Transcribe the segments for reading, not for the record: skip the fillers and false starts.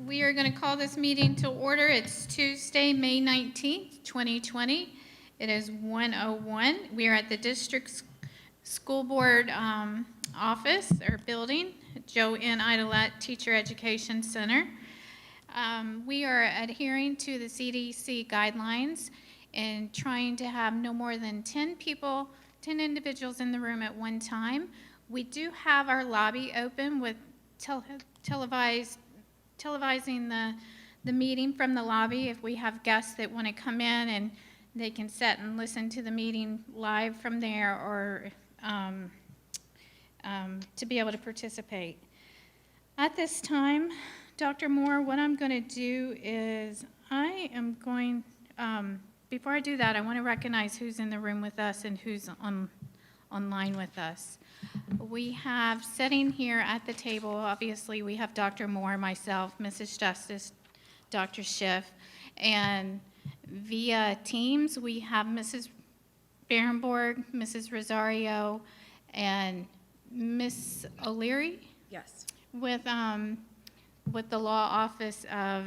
We are going to call this meeting to order. It's Tuesday, May 19th, 2020. It is 1:01. We are at the District School Board office or building, Joe N. Idolette Teacher Education Center. We are adhering to the CDC guidelines and trying to have no more than 10 individuals in the room at one time. We do have our lobby open with televising the meeting from the lobby if we have guests that want to come in, and they can sit and listen to the meeting live from there, or to be able to participate. At this time, Dr. Moore, what I'm going to do is before I do that, I want to recognize who's in the room with us and who's online with us. We have sitting here at the table, obviously we have Dr. Moore, myself, Mrs. Justice, Dr. Schiff, and via Teams we have Mrs. Berenborg, Mrs. Rosario, and Miss O'Leary. Yes. With the law office of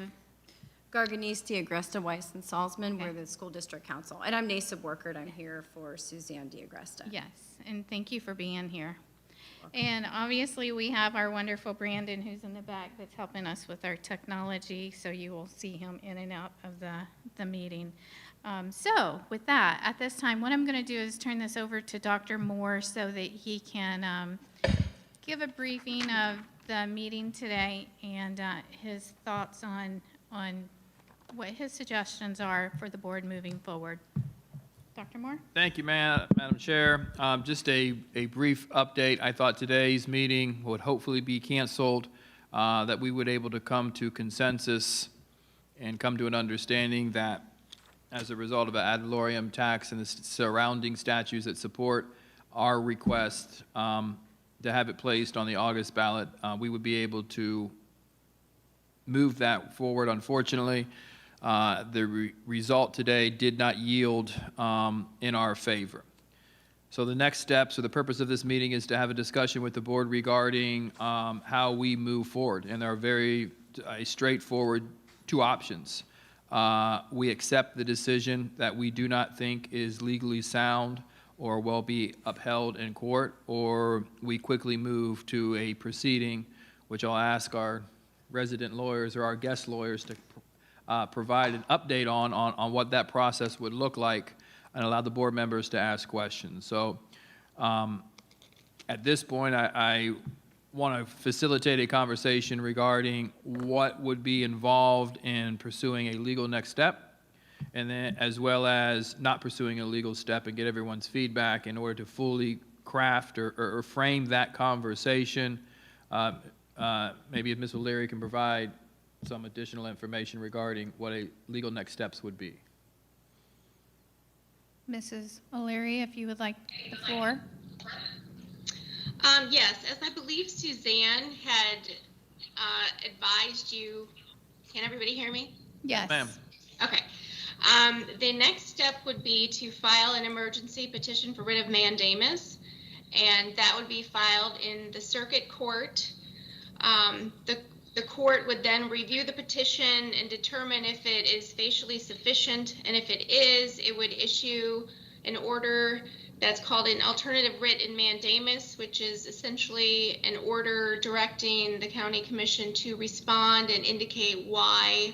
Garganese, D'Agresta, Weiss, and Salzman. Okay. We're the school district council. And I'm Nasa Workert. I'm here for Suzanne D'Agresta. Yes, and thank you for being here. Welcome. And obviously we have our wonderful Brandon who's in the back that's helping us with our technology, so you will see him in and out of the meeting. So with that, at this time, what I'm going to do is turn this over to Dr. Moore so that he can give a briefing of the meeting today and his thoughts on what his suggestions are for the board moving forward. Dr. Moore? Thank you, Madam Chair. Just a brief update. I thought today's meeting would hopefully be canceled, that we would able to come to consensus and come to an understanding that as a result of an ad valorem tax and the surrounding statutes that support our request to have it placed on the August ballot, we would be able to move that forward. Unfortunately, the result today did not yield in our favor. So the next steps, or the purpose of this meeting, is to have a discussion with the board regarding how we move forward. And there are very straightforward two options. We accept the decision that we do not think is legally sound or will be upheld in court, or we quickly move to a proceeding, which I'll ask our resident lawyers or our guest lawyers to provide an update on what that process would look like and allow the board members to ask questions. So at this point, I want to facilitate a conversation regarding what would be involved in pursuing a legal next step, and then as well as not pursuing a legal step, and get everyone's feedback in order to fully craft or frame that conversation. Maybe if Ms. O'Leary can provide some additional information regarding what a legal next steps would be. Mrs. O'Leary, if you would like the floor. Yes, as I believe Suzanne had advised you. Can everybody hear me? Yes. Ma'am. Okay. The next step would be to file an emergency petition for writ of mandamus, and that would be filed in the circuit court. The court would then review the petition and determine if it is facially sufficient, and if it is, it would issue an order that's called an alternative writ in mandamus, which is essentially an order directing the county commission to respond and indicate why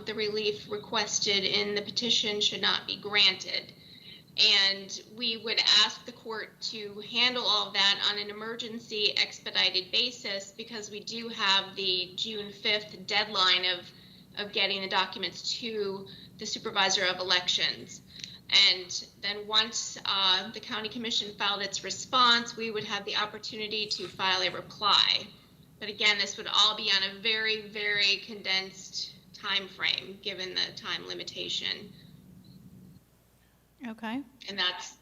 the relief requested in the petition should not be granted. And we would ask the court to handle all of that on an emergency expedited basis, because we do have the June 5th deadline of getting the documents to the supervisor of elections. And then once the county commission filed its response, we would have the opportunity to file a reply. But again, this would all be on a very, very condensed time frame given the time limitation. Okay. And that's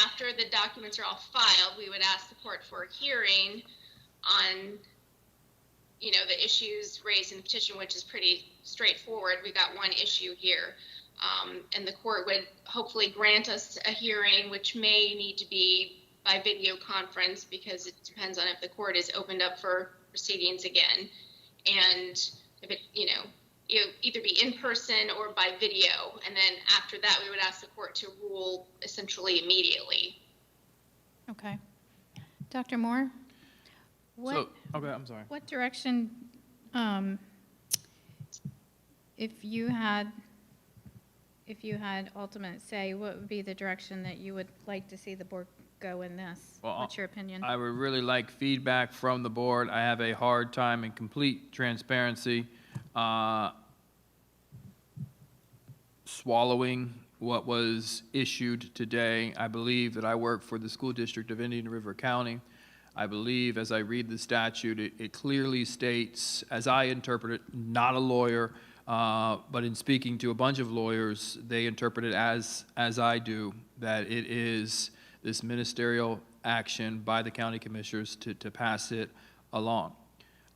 after the documents are all filed, we would ask the court for a hearing on the issues raised in the petition, which is pretty straightforward. We got one issue here, and the court would hopefully grant us a hearing, which may need to be by video conference because it depends on if the court is opened up for proceedings again. and if it, either be in person or by video. And then after that, we would ask the court to rule essentially immediately. Okay. Dr. Moore? Okay, I'm sorry. What direction, if you had ultimate say, what would be the direction that you would like to see the board go in this? Well, What's your opinion? I would really like feedback from the board. I have a hard time in complete transparency swallowing what was issued today. I believe that I work for the School District of Indian River County. I believe, as I read the statute, it clearly states, as I interpret it, not a lawyer, but in speaking to a bunch of lawyers, they interpret it as I do, that it is this ministerial action by the county commissioners to pass it along.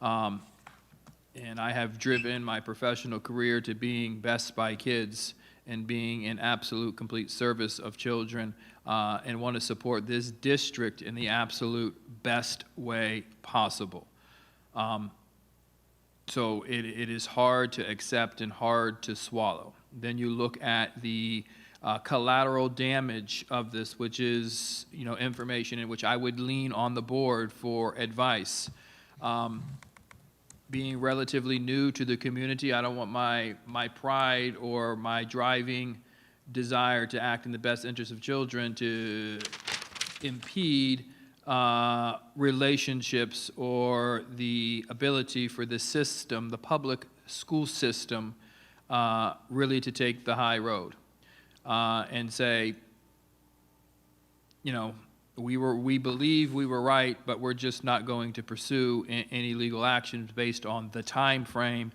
And I have driven my professional career to being best by kids and being in absolute complete service of children, and want to support this district in the absolute best way possible. So it is hard to accept and hard to swallow. Then you look at the collateral damage of this, which is information in which I would lean on the board for advice. Being relatively new to the community, I don't want my pride or my driving desire to act in the best interest of children to impede relationships or the ability for the system, the public school system, really to take the high road and say, we believe we were right, but we're just not going to pursue any legal actions based on the time frame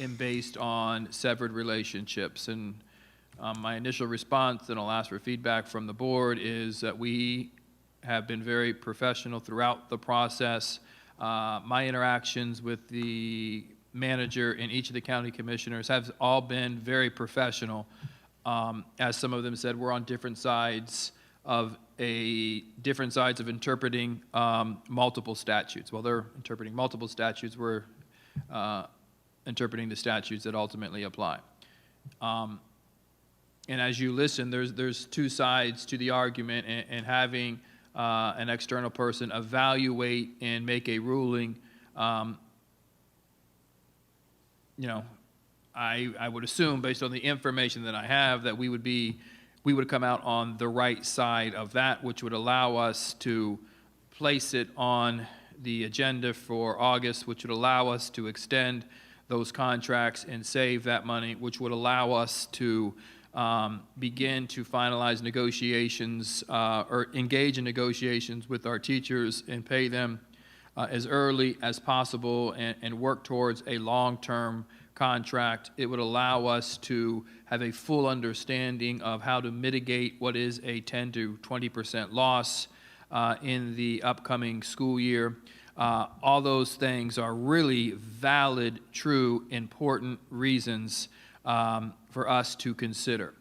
and based on severed relationships. And my initial response, and I'll ask for feedback from the board, is that we have been very professional throughout the process. My interactions with the manager and each of the county commissioners have all been very professional. As some of them said, we're on different sides of interpreting multiple statutes. Well, they're interpreting multiple statutes. We're interpreting the statutes that ultimately apply. And as you listen, there's two sides to the argument, and having an external person evaluate and make a ruling, I would assume, based on the information that I have, that we would come out on the right side of that, which would allow us to place it on the agenda for August, which would allow us to extend those contracts and save that money, which would allow us to begin to finalize negotiations or engage in negotiations with our teachers and pay them as early as possible and work towards a long-term contract. It would allow us to have a full understanding of how to mitigate what is a 10 to 20% loss in the upcoming school year. All those things are really valid, true, important reasons for us to consider.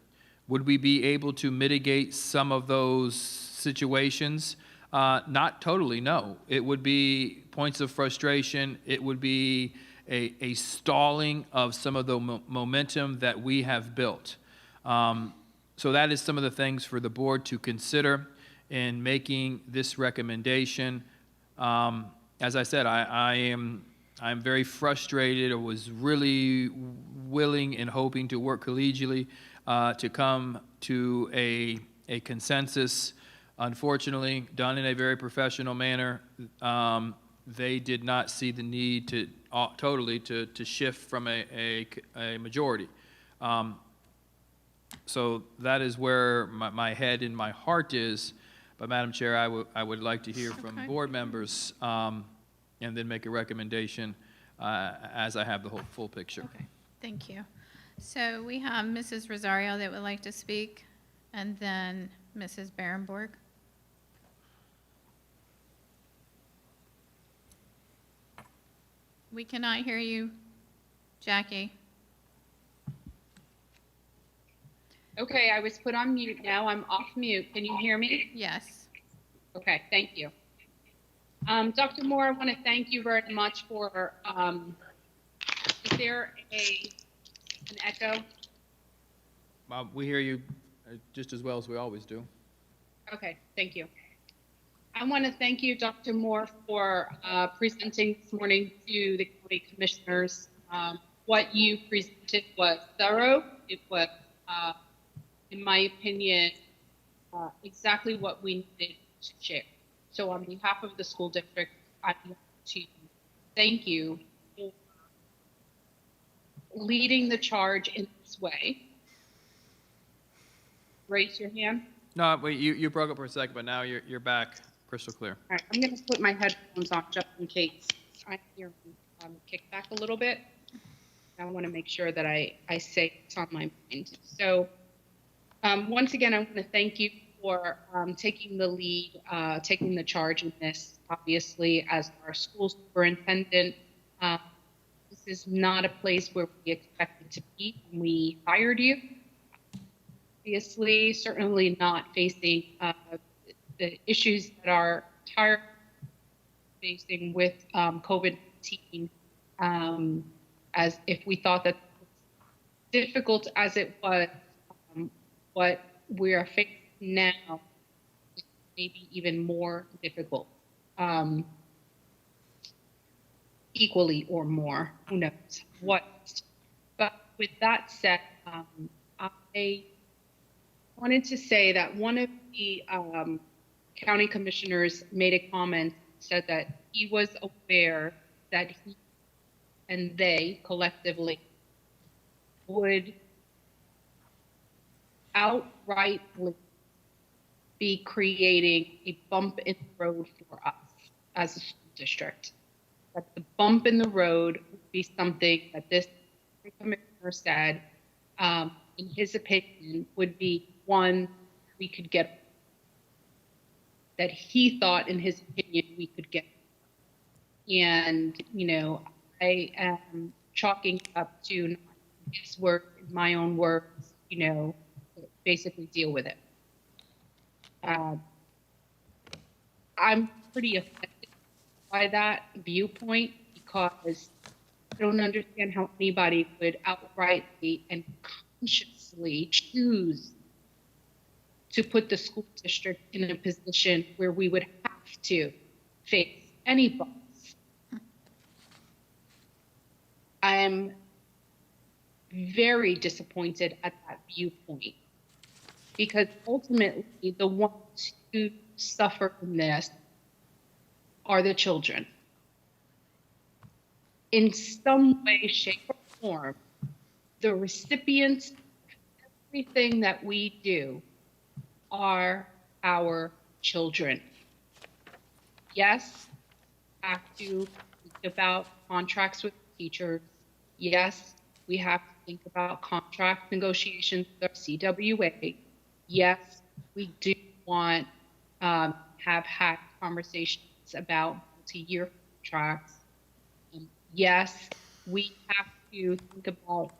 Would we be able to mitigate some of those situations? Not totally, no. It would be points of frustration. It would be a stalling of some of the momentum that we have built. So that is some of the things for the board to consider in making this recommendation. As I said, I'm very frustrated. I was really willing and hoping to work collegially to come to a consensus. Unfortunately, done in a very professional manner, they did not see the need to totally to shift from a majority. So that is where my head and my heart is. But Madam Chair, I would like to hear from board members and then make a recommendation as I have the whole full picture. Okay, thank you. So we have Mrs. Rosario that would like to speak, and then Mrs. Berenborg. We cannot hear you, Jackie. Okay, I was put on mute now. I'm off mute. Can you hear me? Yes. Okay, thank you. Dr. Moore, I want to thank you very much for Is there an echo? We hear you just as well as we always do. Okay, thank you. I want to thank you, Dr. Moore, for presenting this morning to the county commissioners. What you presented was thorough. It was, in my opinion, exactly what we needed to share. So on behalf of the school district, I want to thank you for leading the charge in this way. Raise your hand. No, wait, you broke up for a second, but now you're back crystal clear. All right, I'm going to put my headphones on just in case I hear kick back a little bit. I want to make sure that I say it's on my mind. So once again, I want to thank you for taking the lead, taking the charge in this. Obviously, as our school superintendent, this is not a place where we expected to be when we hired you. Obviously, certainly not facing the issues that our entire facing with COVID-19, as if we thought that difficult as it was, what we are facing now is maybe even more difficult, equally or more, who knows what. But with that said, I wanted to say that one of the county commissioners made a comment, said that he was aware that he and they collectively would outrightly be creating a bump in the road for us as a school district. That the bump in the road would be something that this commissioner said, in his opinion, would be one we could get, that he thought in his opinion we could get. And, you know, I am chalking up to his work, my own words, you know, basically deal with it. I'm pretty offended by that viewpoint because I don't understand how anybody would outrightly and consciously choose to put the school district in a position where we would have to face any bumps. I am very disappointed at that viewpoint because ultimately the ones who suffer from this are the children. In some way, shape, or form, the recipients of everything that we do are our children. Yes, we have to think about contracts with teachers. Yes, we have to think about contract negotiations with our CWA. Yes, we do want have had conversations about multi-year contracts. Yes, we have to think about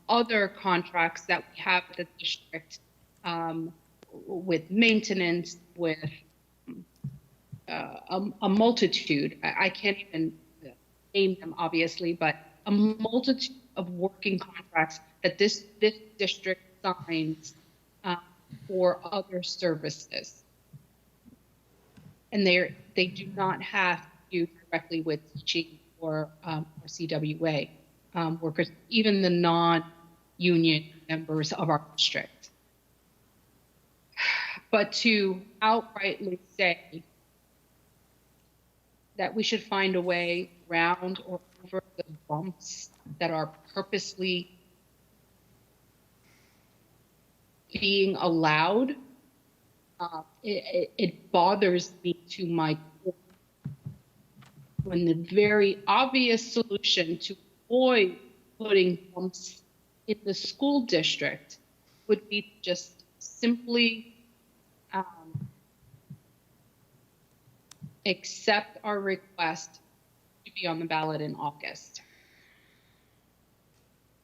other contracts that we have at the district, with maintenance, with a multitude. I can't even name them, obviously, but a multitude of working contracts that this district signs for other services. And they do not have to do directly with teaching or CWA workers, even the non-union members of our district. But to outrightly say that we should find a way around or over the bumps that are purposely being allowed, it bothers me to my core. When the very obvious solution to avoid putting bumps in the school district would be just simply accept our request to be on the ballot in August.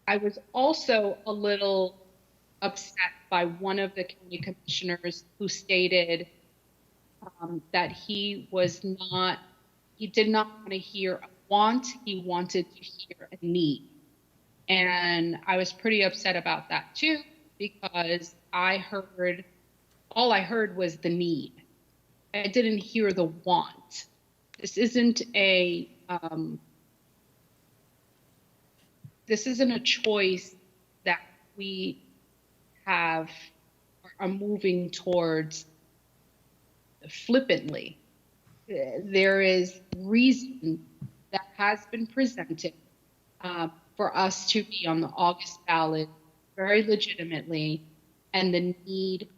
I was also a little upset by one of the county commissioners who stated that he did not want to hear want, he wanted to hear a need. And I was pretty upset about that too, because all I heard was the need. I didn't hear the want. This isn't a choice that we are moving towards flippantly. There is reason that has been presented for us to be on the August ballot very legitimately, and the need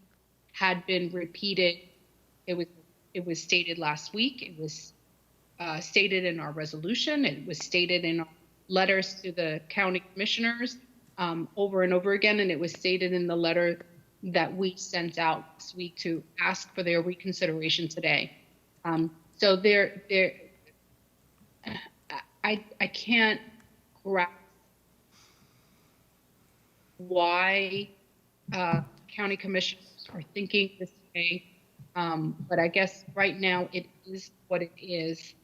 had been repeated. It was stated last week. It was stated in our resolution. It was stated in our letters to the county commissioners over and over again, and it was stated in the letter that we sent out this week to ask for their reconsideration today. So I can't grasp why county commissioners are thinking this way, but I guess right now it is what it is.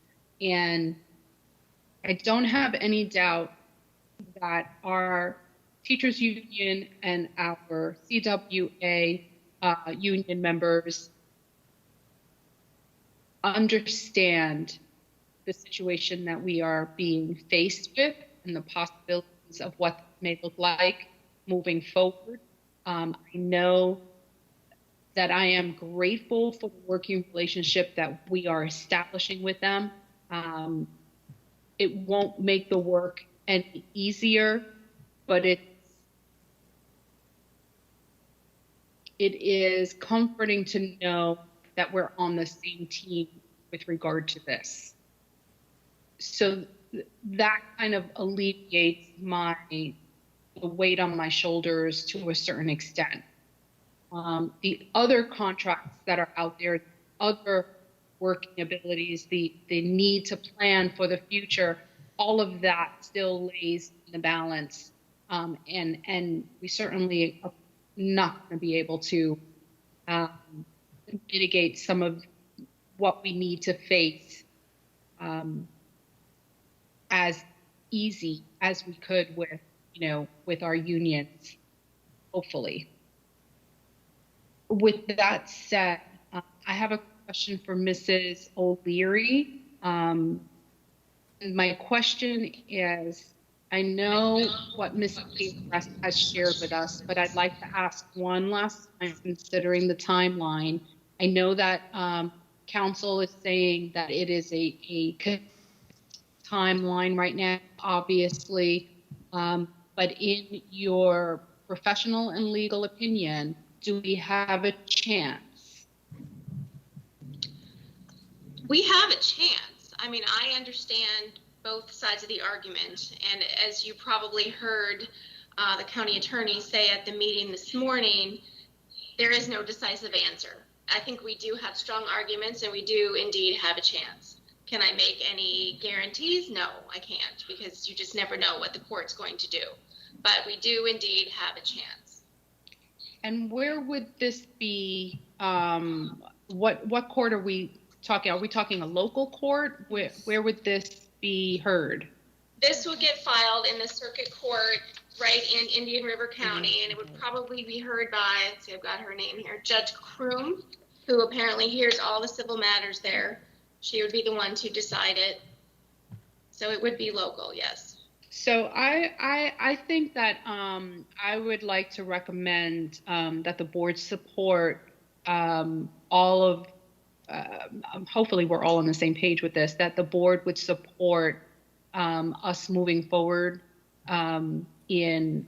And I don't have any doubt that our teachers union and our CWA union members understand the situation that we are being faced with and the possibilities of what it may look like moving forward. I know that I am grateful for the working relationship that we are establishing with them. It won't make the work any easier, but it is comforting to know that we're on the same team with regard to this. So that kind of alleviates the weight on my shoulders to a certain extent. The other contracts that are out there, other working abilities, the need to plan for the future, all of that still lays in the balance. And we certainly are not going to be able to mitigate some of what we need to face as easy as we could with our unions, hopefully. With that said, I have a question for Mrs. O'Leary. My question is, I know what Mrs. West has shared with us, but I'd like to ask one last time, considering the timeline. I know that council is saying that it is a timeline right now, obviously, but in your professional and legal opinion, do we have a chance? We have a chance. I mean, I understand both sides of the argument, and as you probably heard the county attorney say at the meeting this morning, there is no decisive answer. I think we do have strong arguments, and we do indeed have a chance. Can I make any guarantees? No, I can't, because you just never know what the court's going to do. But we do indeed have a chance. And where would this be? What court are we talking? Are we talking a local court? Where would this be heard? This will get filed in the circuit court right in Indian River County, and it would probably be heard by, let's see, I've got her name here, Judge Kroom, who apparently hears all the civil matters there. She would be the one to decide it. So it would be local, yes. So I think that I would like to recommend that the board support all of, hopefully we're all on the same page with this, that the board would support us moving forward in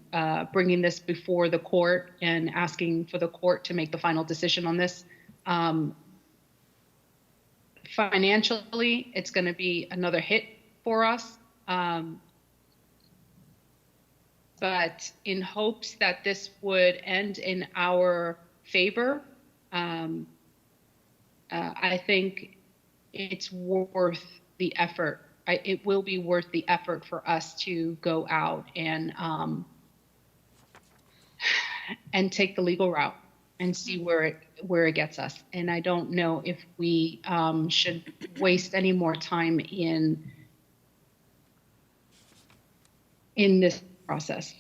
bringing this before the court and asking for the court to make the final decision on this. Financially, it's going to be another hit for us. But in hopes that this would end in our favor, I think it's worth the effort. It will be worth the effort for us to go out and take the legal route and see where it gets us. And I don't know if we should waste any more time in in this process.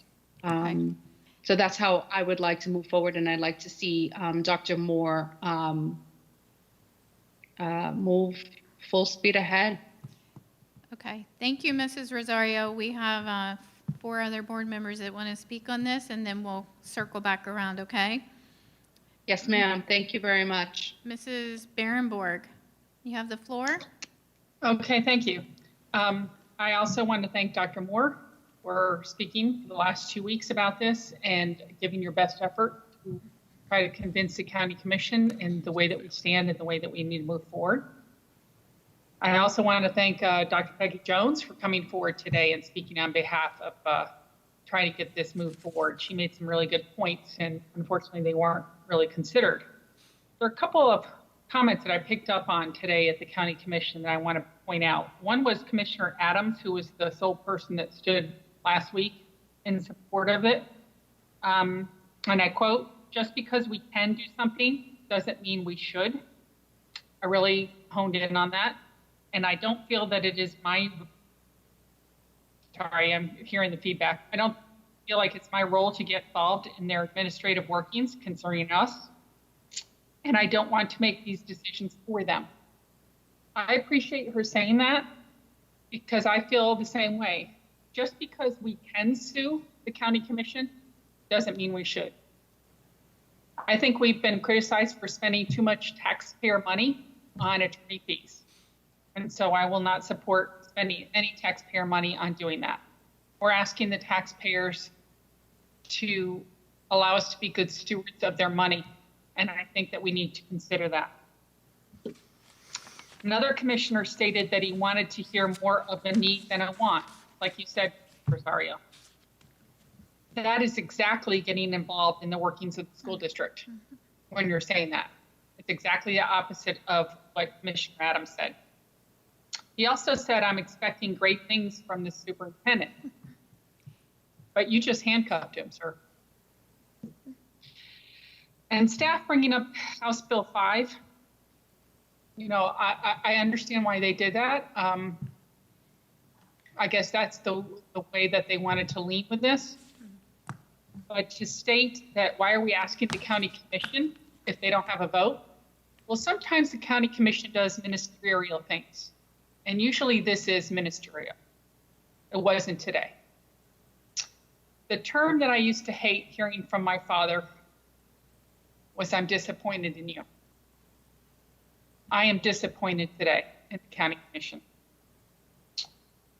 So that's how I would like to move forward, and I'd like to see Dr. Moore move full speed ahead. Okay, thank you, Mrs. Rosario. We have 4 other board members that want to speak on this, and then we'll circle back around, okay? Yes, ma'am. Thank you very much. Mrs. Berenborg, you have the floor. Okay, thank you. I also want to thank Dr. Moore for speaking for the last 2 weeks about this and giving your best effort to try to convince the County Commission in the way that we stand and the way that we need to move forward. I also want to thank Dr. Peggy Jones for coming forward today and speaking on behalf of trying to get this moved forward. She made some really good points, and unfortunately they weren't really considered. There are a couple of comments that I picked up on today at the County Commission that I want to point out. One was Commissioner Adams, who was the sole person that stood last week in support of it. And I quote, "Just because we can do something doesn't mean we should." I really honed in on that. And I don't feel that it is sorry, I'm hearing the feedback. I don't feel like it's my role to get involved in their administrative workings concerning us. And I don't want to make these decisions for them. I appreciate her saying that because I feel the same way. Just because we can sue the County Commission doesn't mean we should. I think we've been criticized for spending too much taxpayer money on attorney fees. And so I will not support spending any taxpayer money on doing that. We're asking the taxpayers to allow us to be good stewards of their money. And I think that we need to consider that. Another commissioner stated that he wanted to hear more of a need than a want, like you said, Rosario. That is exactly getting involved in the workings of the school district when you're saying that. It's exactly the opposite of what Commissioner Adams said. He also said, "I'm expecting great things from the superintendent." But you just handcuffed him, sir. And staff bringing up House Bill 5, you know, I understand why they did that. I guess that's the way that they wanted to lean with this. But to state that, why are we asking the county commission if they don't have a vote? Well, sometimes the county commission does ministerial things. And usually this is ministerial. It wasn't today. The term that I used to hate hearing from my father was, "I'm disappointed in you." I am disappointed today in the county commission.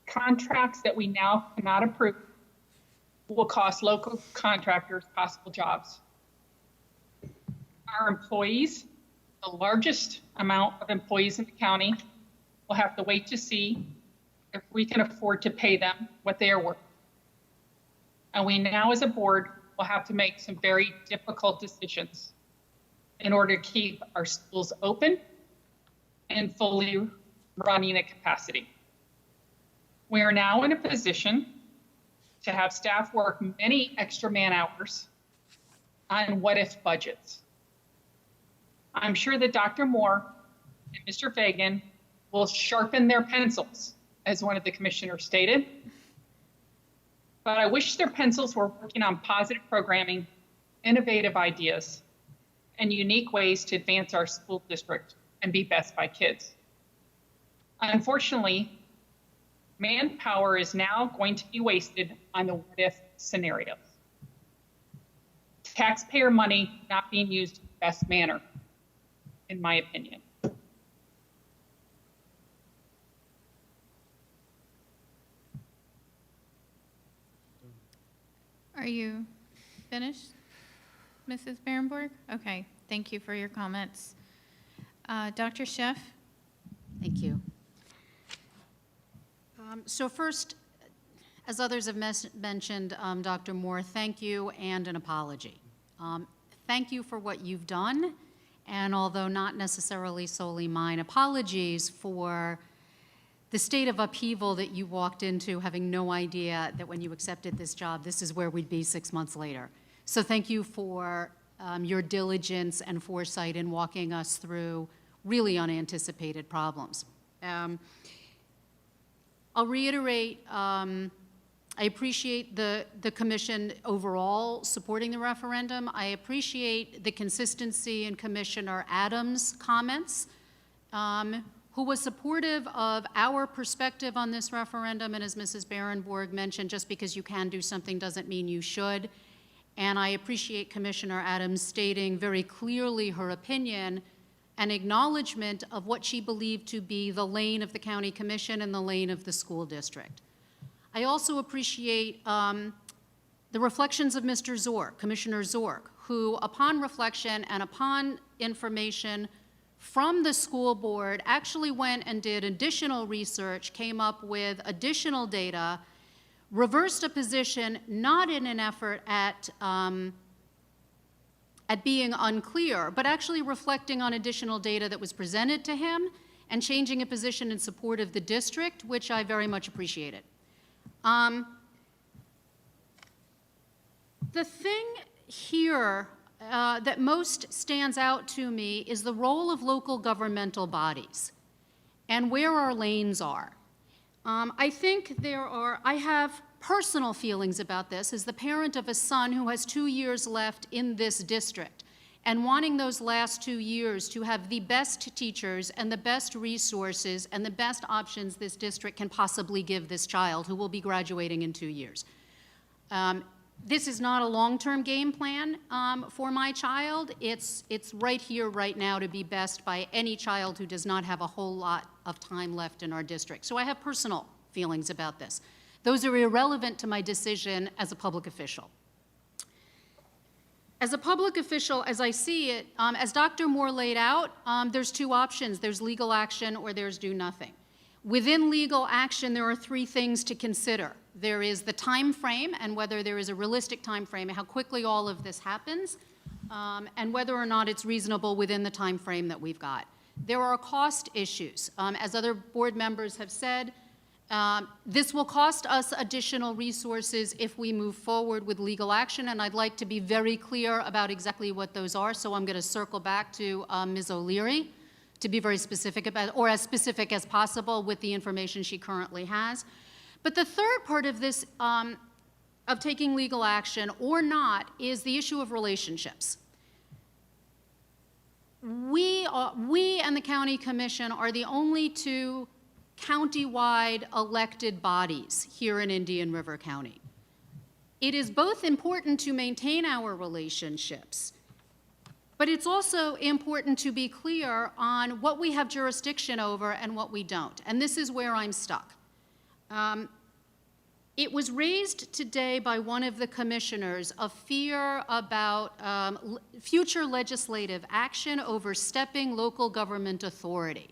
Contracts that we now cannot approve will cost local contractors possible jobs. Our employees, the largest amount of employees in the county, will have to wait to see if we can afford to pay them what they are worth. And we now as a board will have to make some very difficult decisions in order to keep our schools open and fully running at capacity. We are now in a position to have staff work many extra man hours on what-if budgets. I'm sure that Dr. Moore and Mr. Fagan will sharpen their pencils, as one of the commissioners stated. But I wish their pencils were working on positive programming, innovative ideas, and unique ways to advance our school district and be best by kids. Unfortunately, manpower is now going to be wasted on the what-if scenarios. Taxpayer money not being used in the best manner, in my opinion. Are you finished, Mrs. Berenborg? Okay, thank you for your comments. Dr. Sheff? Thank you. So first, as others have mentioned, Dr. Moore, thank you and an apology. Thank you for what you've done, and although not necessarily solely mine, apologies for the state of upheaval that you walked into, having no idea that when you accepted this job, this is where we'd be 6 months later. So thank you for your diligence and foresight in walking us through really unanticipated problems. I'll reiterate I appreciate the commission overall supporting the referendum. I appreciate the consistency in Commissioner Adams' comments, who was supportive of our perspective on this referendum. And as Mrs. Berenborg mentioned, just because you can do something doesn't mean you should. And I appreciate Commissioner Adams stating very clearly her opinion and acknowledgement of what she believed to be the lane of the county commission and the lane of the school district. I also appreciate the reflections of Mr. Zork, Commissioner Zork, who upon reflection and upon information from the school board actually went and did additional research, came up with additional data, reversed a position not in an effort at being unclear, but actually reflecting on additional data that was presented to him and changing a position in support of the district, which I very much appreciated. The thing here that most stands out to me is the role of local governmental bodies and where our lanes are. I think I have personal feelings about this as the parent of a son who has 2 years left in this district and wanting those last 2 years to have the best teachers and the best resources and the best options this district can possibly give this child who will be graduating in 2 years. This is not a long-term game plan for my child. It's right here, right now, to be best by any child who does not have a whole lot of time left in our district. So I have personal feelings about this. Those are irrelevant to my decision as a public official. As a public official, as I see it, as Dr. Moore laid out, there's two options. There's legal action or there's do nothing. Within legal action, there are 3 things to consider. There is the time frame and whether there is a realistic time frame, how quickly all of this happens, and whether or not it's reasonable within the time frame that we've got. There are cost issues. As other board members have said, this will cost us additional resources if we move forward with legal action, and I'd like to be very clear about exactly what those are, so I'm going to circle back to Ms. O'Leary to be very specific about, or as specific as possible with the information she currently has. But the third part of this, of taking legal action or not, is the issue of relationships. We and the county commission are the only 2 county-wide elected bodies here in Indian River County. It is both important to maintain our relationships, but it's also important to be clear on what we have jurisdiction over and what we don't. And this is where I'm stuck. It was raised today by one of the commissioners a fear about future legislative action overstepping local government authority.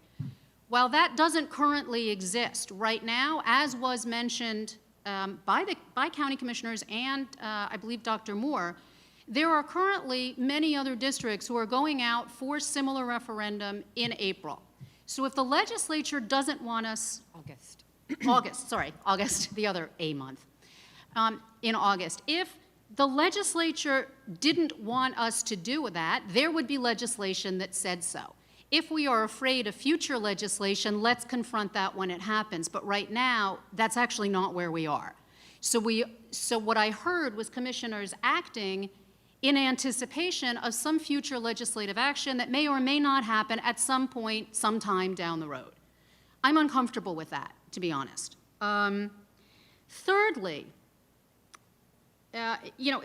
While that doesn't currently exist right now, as was mentioned by county commissioners and I believe Dr. Moore, there are currently many other districts who are going out for similar referendum in April. So if the legislature doesn't want us, August, the other A month, in August, if the legislature didn't want us to do that, there would be legislation that said so. If we are afraid of future legislation, let's confront that when it happens. But right now, that's actually not where we are. So what I heard was commissioners acting in anticipation of some future legislative action that may or may not happen at some point, sometime down the road. I'm uncomfortable with that, to be honest. Thirdly,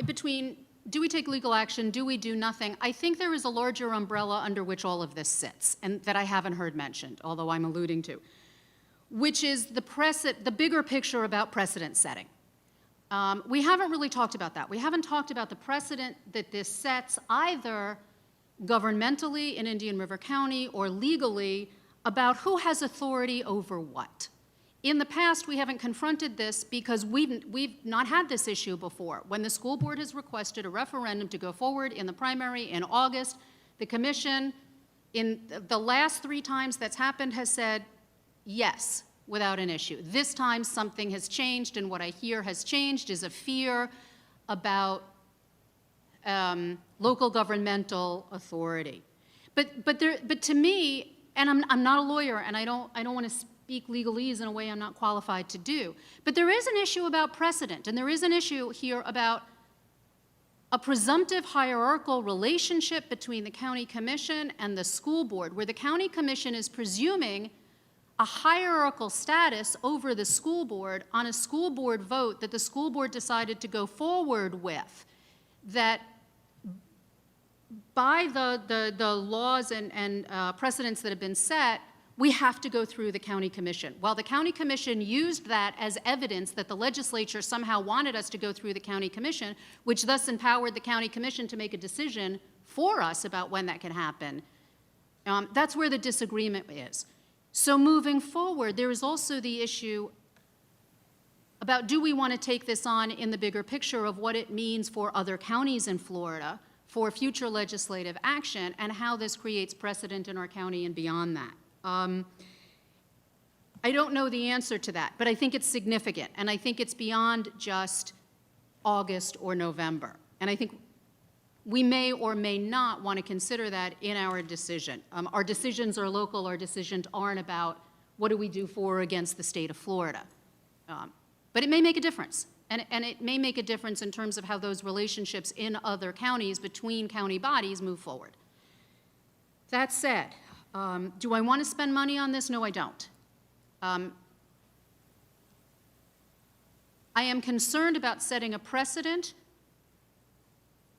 between do we take legal action, do we do nothing, I think there is a larger umbrella under which all of this sits, and that I haven't heard mentioned, although I'm alluding to, which is the bigger picture about precedent setting. We haven't really talked about that. We haven't talked about the precedent that this sets either governmentally in Indian River County or legally about who has authority over what. In the past, we haven't confronted this because we've not had this issue before. When the school board has requested a referendum to go forward in the primary in August, the commission, in the last 3 times that's happened, has said yes, without an issue. This time, something has changed, and what I hear has changed is a fear about local governmental authority. But to me, and I'm not a lawyer, and I don't want to speak legalese in a way I'm not qualified to do. But there is an issue about precedent, and there is an issue here about a presumptive hierarchical relationship between the county commission and the school board, where the county commission is presuming a hierarchical status over the school board on a school board vote that the school board decided to go forward with, that by the laws and precedents that have been set, we have to go through the county commission. While the county commission used that as evidence that the legislature somehow wanted us to go through the county commission, which thus empowered the county commission to make a decision for us about when that can happen, that's where the disagreement is. So moving forward, there is also the issue about, do we want to take this on in the bigger picture of what it means for other counties in Florida for future legislative action, and how this creates precedent in our county and beyond that. I don't know the answer to that, but I think it's significant, and I think it's beyond just August or November. And I think we may or may not want to consider that in our decision. Our decisions are local, our decisions aren't about what do we do for or against the state of Florida. But it may make a difference, and it may make a difference in terms of how those relationships in other counties between county bodies move forward. That said, do I want to spend money on this? No, I don't. I am concerned about setting a precedent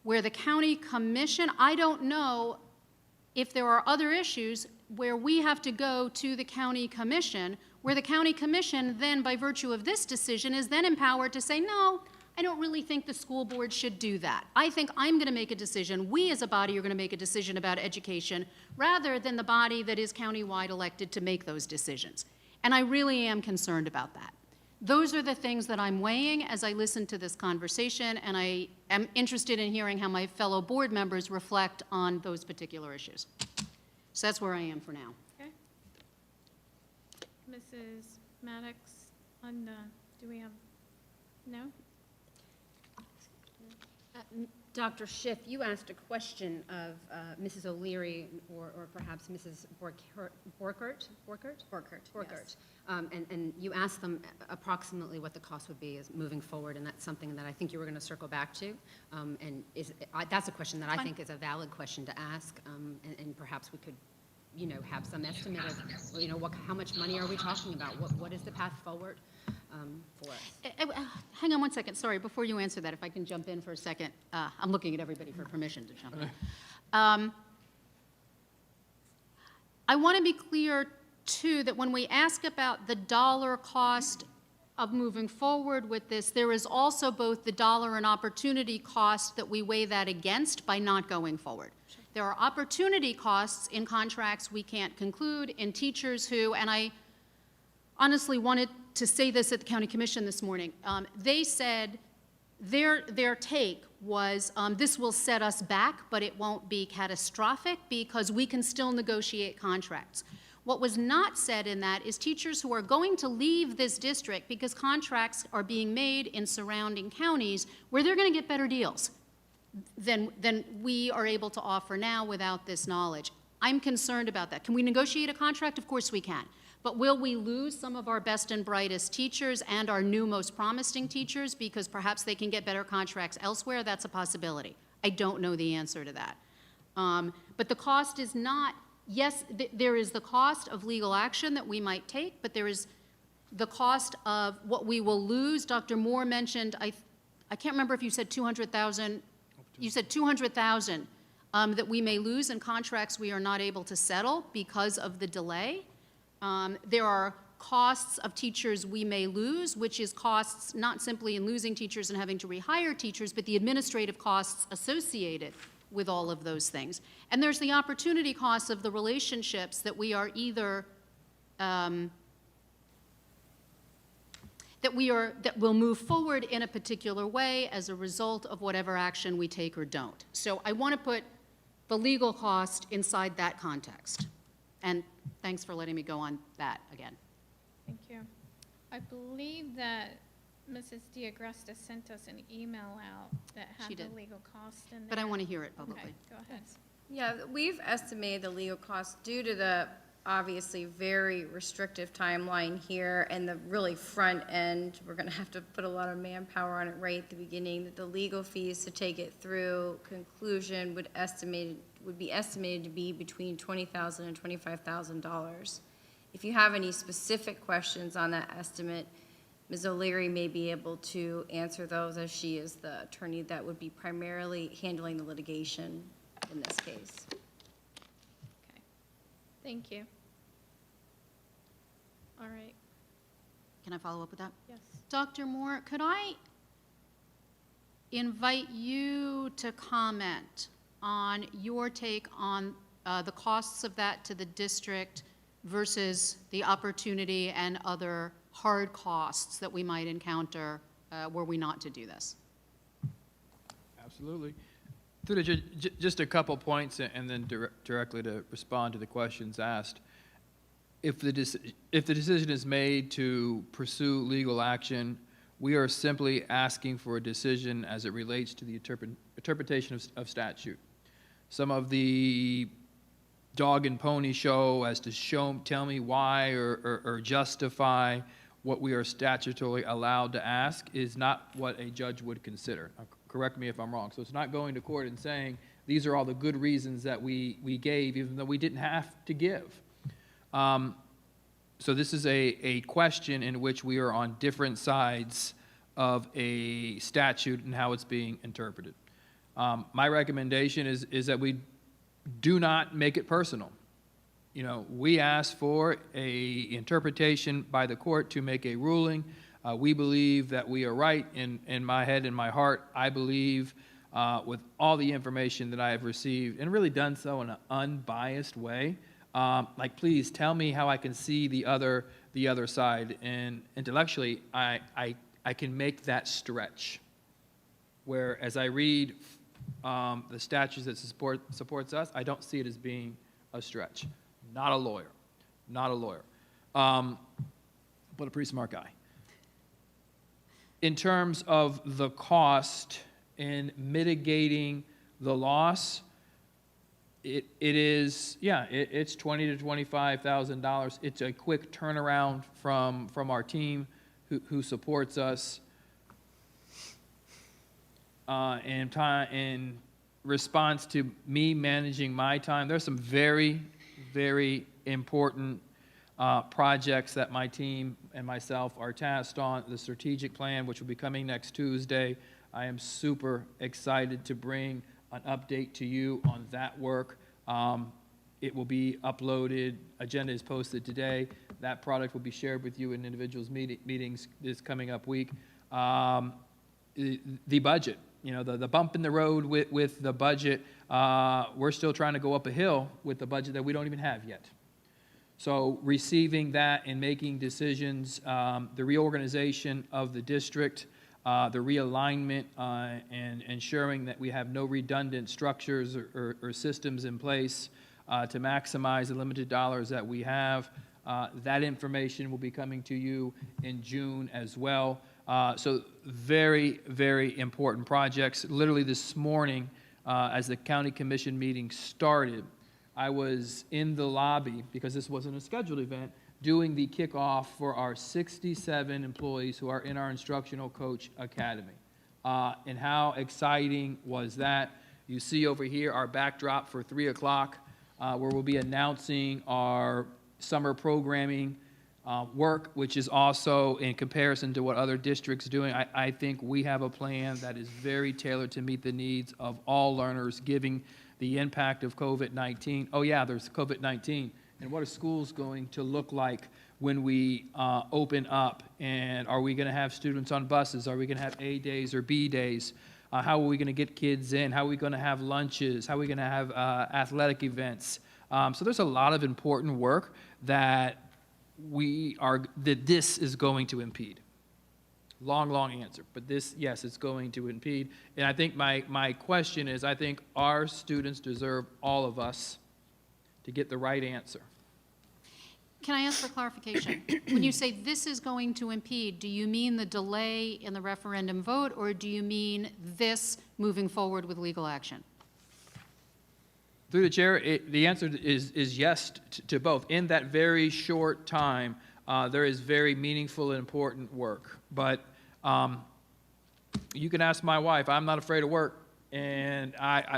where the county commission, I don't know if there are other issues where we have to go to the county commission, where the county commission then, by virtue of this decision, is then empowered to say, no, I don't really think the school board should do that. I think I'm going to make a decision, we as a body are going to make a decision about education, rather than the body that is countywide elected to make those decisions. And I really am concerned about that. Those are the things that I'm weighing as I listen to this conversation, and I am interested in hearing how my fellow board members reflect on those particular issues. So that's where I am for now. Okay. Mrs. Maddox, do we have, no? Dr. Schiff, you asked a question of Mrs. O'Leary or perhaps Mrs. Borkert? Yes. And you asked them approximately what the cost would be as moving forward, and that's something that I think you were going to circle back to. That's a question that I think is a valid question to ask, and perhaps we could, have some estimate of, how much money are we talking about? What is the path forward for us? Hang on one second, sorry, before you answer that, if I can jump in for a second. I'm looking at everybody for permission to jump in. I want to be clear, too, that when we ask about the dollar cost of moving forward with this, there is also both the dollar and opportunity cost that we weigh that against by not going forward. There are opportunity costs in contracts we can't conclude, in teachers who, and I honestly wanted to say this at the county commission this morning, they said their take was this will set us back, but it won't be catastrophic because we can still negotiate contracts. What was not said in that is teachers who are going to leave this district because contracts are being made in surrounding counties where they're going to get better deals than we are able to offer now without this knowledge. I'm concerned about that. Can we negotiate a contract? Of course we can. But will we lose some of our best and brightest teachers and our new most promising teachers because perhaps they can get better contracts elsewhere? That's a possibility. I don't know the answer to that. But the cost is not, yes, there is the cost of legal action that we might take, but there is the cost of what we will lose. Dr. Moore mentioned, I can't remember if you said 200,000, you said 200,000 that we may lose in contracts we are not able to settle because of the delay. There are costs of teachers we may lose, which is costs not simply in losing teachers and having to rehire teachers, but the administrative costs associated with all of those things. And there's the opportunity costs of the relationships that we are either, that will move forward in a particular way as a result of whatever action we take or don't. So I want to put the legal cost inside that context. And thanks for letting me go on that again. Thank you. I believe that Mrs. DeAgresta sent us an email out that She had the did. legal cost in there. But I want to hear it publicly. Okay, go ahead. Yeah, we've estimated the legal costs due to the obviously very restrictive timeline here, and the really front end, we're gonna have to put a lot of manpower on it right at the beginning, that the legal fees to take it through conclusion would be estimated to be between $20,000 and $25,000. If you have any specific questions on that estimate, Ms. O'Leary may be able to answer those, as she is the attorney that would be primarily handling the litigation in this case. Okay, thank you. All right, Can I follow up with that? yes. Dr. Moore, could I invite you to comment on your take on the costs of that to the district versus the opportunity and other hard costs that we might encounter were we not to do this? Absolutely. Just a couple points, and then directly to respond to the questions asked. If the decision is made to pursue legal action, we are simply asking for a decision as it relates to the interpretation of statute. Some of the dog and pony show as to tell me why or justify what we are statutorily allowed to ask is not what a judge would consider. Now, correct me if I'm wrong. So it's not going to court and saying, these are all the good reasons that we gave, even though we didn't have to give. So this is a question in which we are on different sides of a statute and how it's being interpreted. My recommendation is that we do not make it personal. You know, we ask for a interpretation by the court to make a ruling. We believe that we are right. In my head, in my heart, I believe with all the information that I have received, and really done so in an unbiased way, like, please tell me how I can see the other side. And intellectually, I can make that stretch. Where as I read the statutes that supports us, I don't see it as being a stretch. Not a lawyer, but a pretty smart guy. In terms of the cost in mitigating the loss, it's $20,000 to $25,000. It's a quick turnaround from our team who supports us in response to me managing my time. There's some very, very important projects that my team and myself are tasked on. The strategic plan, which will be coming next Tuesday. I am super excited to bring an update to you on that work. It will be uploaded. Agenda is posted today. That product will be shared with you in individuals' meetings this coming up week. The budget, you know, the bump in the road with the budget, we're still trying to go up a hill with the budget that we don't even have yet. So receiving that and making decisions, the reorganization of the district, the realignment, and ensuring that we have no redundant structures or systems in place to maximize the limited dollars that we have. That information will be coming to you in June as well. So very, very important projects. Literally this morning, as the county commission meeting started, I was in the lobby, because this wasn't a scheduled event, doing the kickoff for our 67 employees who are in our Instructional Coach Academy. And how exciting was that? You see over here our backdrop for 3 o'clock, where we'll be announcing our summer programming work, which is also in comparison to what other districts are doing. I think we have a plan that is very tailored to meet the needs of all learners, giving the impact of COVID-19. Oh yeah, there's COVID-19. And what are schools going to look like when we open up? And are we going to have students on buses? Are we going to have A days or B days? How are we going to get kids in? How are we going to have lunches? How are we going to have athletic events? So there's a lot of important work that this is going to impede. Long answer, but this, yes, it's going to impede. And I think my question is, I think our students deserve all of us to get the right answer. Can I ask for clarification? When you say this is going to impede, do you mean the delay in the referendum vote, or do you mean this moving forward with legal action? Through the chair, the answer is yes to both. In that very short time, there is very meaningful and important work. But you can ask my wife. I'm not afraid of work. And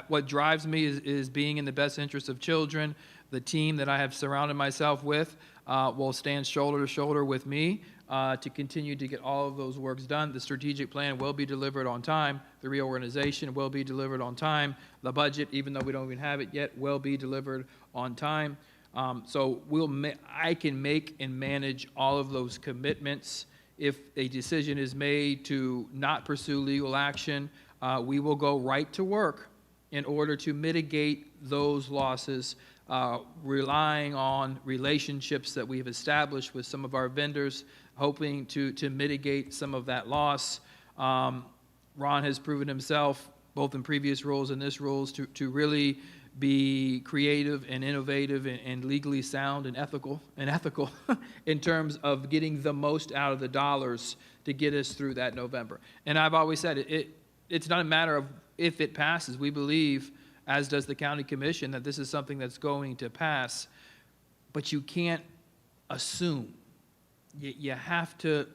what drives me is being in the best interest of children. The team that I have surrounded myself with will stand shoulder to shoulder with me to continue to get all of those works done. The strategic plan will be delivered on time. The reorganization will be delivered on time. The budget, even though we don't even have it yet, will be delivered on time. So I can make and manage all of those commitments. If a decision is made to not pursue legal action, we will go right to work in order to mitigate those losses, relying on relationships that we have established with some of our vendors, hoping to mitigate some of that loss. Ron has proven himself, both in previous roles and this roles, to really be creative and innovative and legally sound and ethical in terms of getting the most out of the dollars to get us through that November. And I've always said it's not a matter of if it passes. We believe, as does the county commission, that this is something that's going to pass, but you can't assume. You have to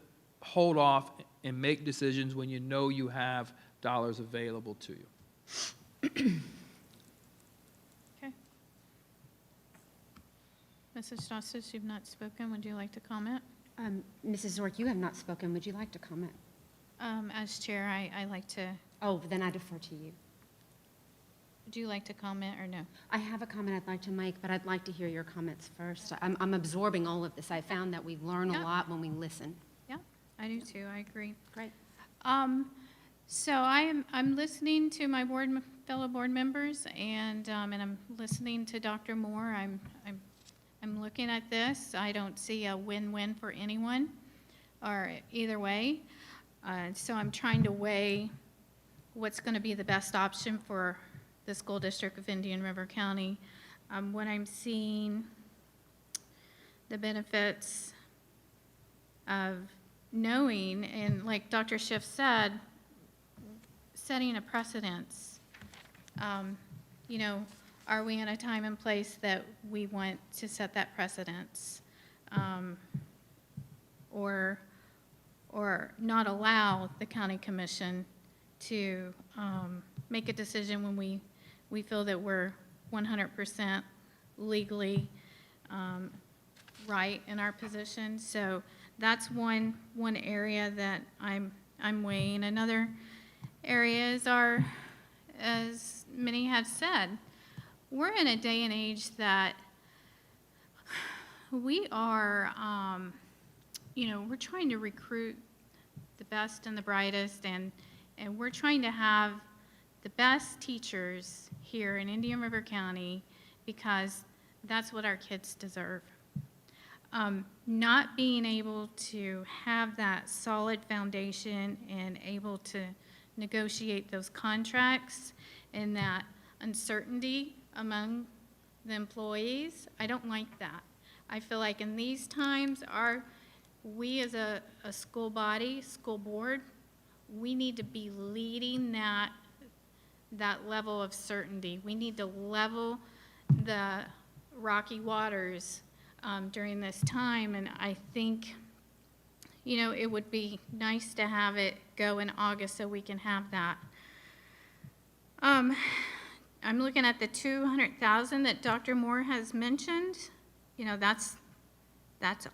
hold off and make decisions when you know you have dollars available to you. Okay. Mrs. Justice, you've not spoken. Would you like to comment? Mrs. Zork, you have not spoken. Would you like to comment? As chair, I like to, Oh, then I defer to you. would you like to comment or no? I have a comment I'd like to make, but I'd like to hear your comments first. I'm absorbing all of this. I found that we learn a Yeah. lot when we listen. Yeah, I do too. I agree. Great. So I'm listening to my fellow board members, and I'm listening to Dr. Moore. I'm looking at this. I don't see a win-win for anyone, or either way. So I'm trying to weigh what's going to be the best option for the school district of Indian River County. When I'm seeing the benefits of knowing, and like Dr. Schiff said, setting a precedence. Are we in a time and place that we want to set that precedence? Or not allow the county commission to make a decision when we feel that we're 100% legally right in our position. So that's one area that I'm weighing. Another areas are, as many have said, we're in a day and age that we are, we're trying to recruit the best and the brightest, and we're trying to have the best teachers here in Indian River County because that's what our kids deserve. Not being able to have that solid foundation and able to negotiate those contracts and that uncertainty among the employees, I don't like that. I feel like in these times, we as a school body, school board, we need to be leading that level of certainty. We need to level the rocky waters during this time, and I think, it would be nice to have it go in August so we can have that. I'm looking at the $200,000 that Dr. Moore has mentioned. That's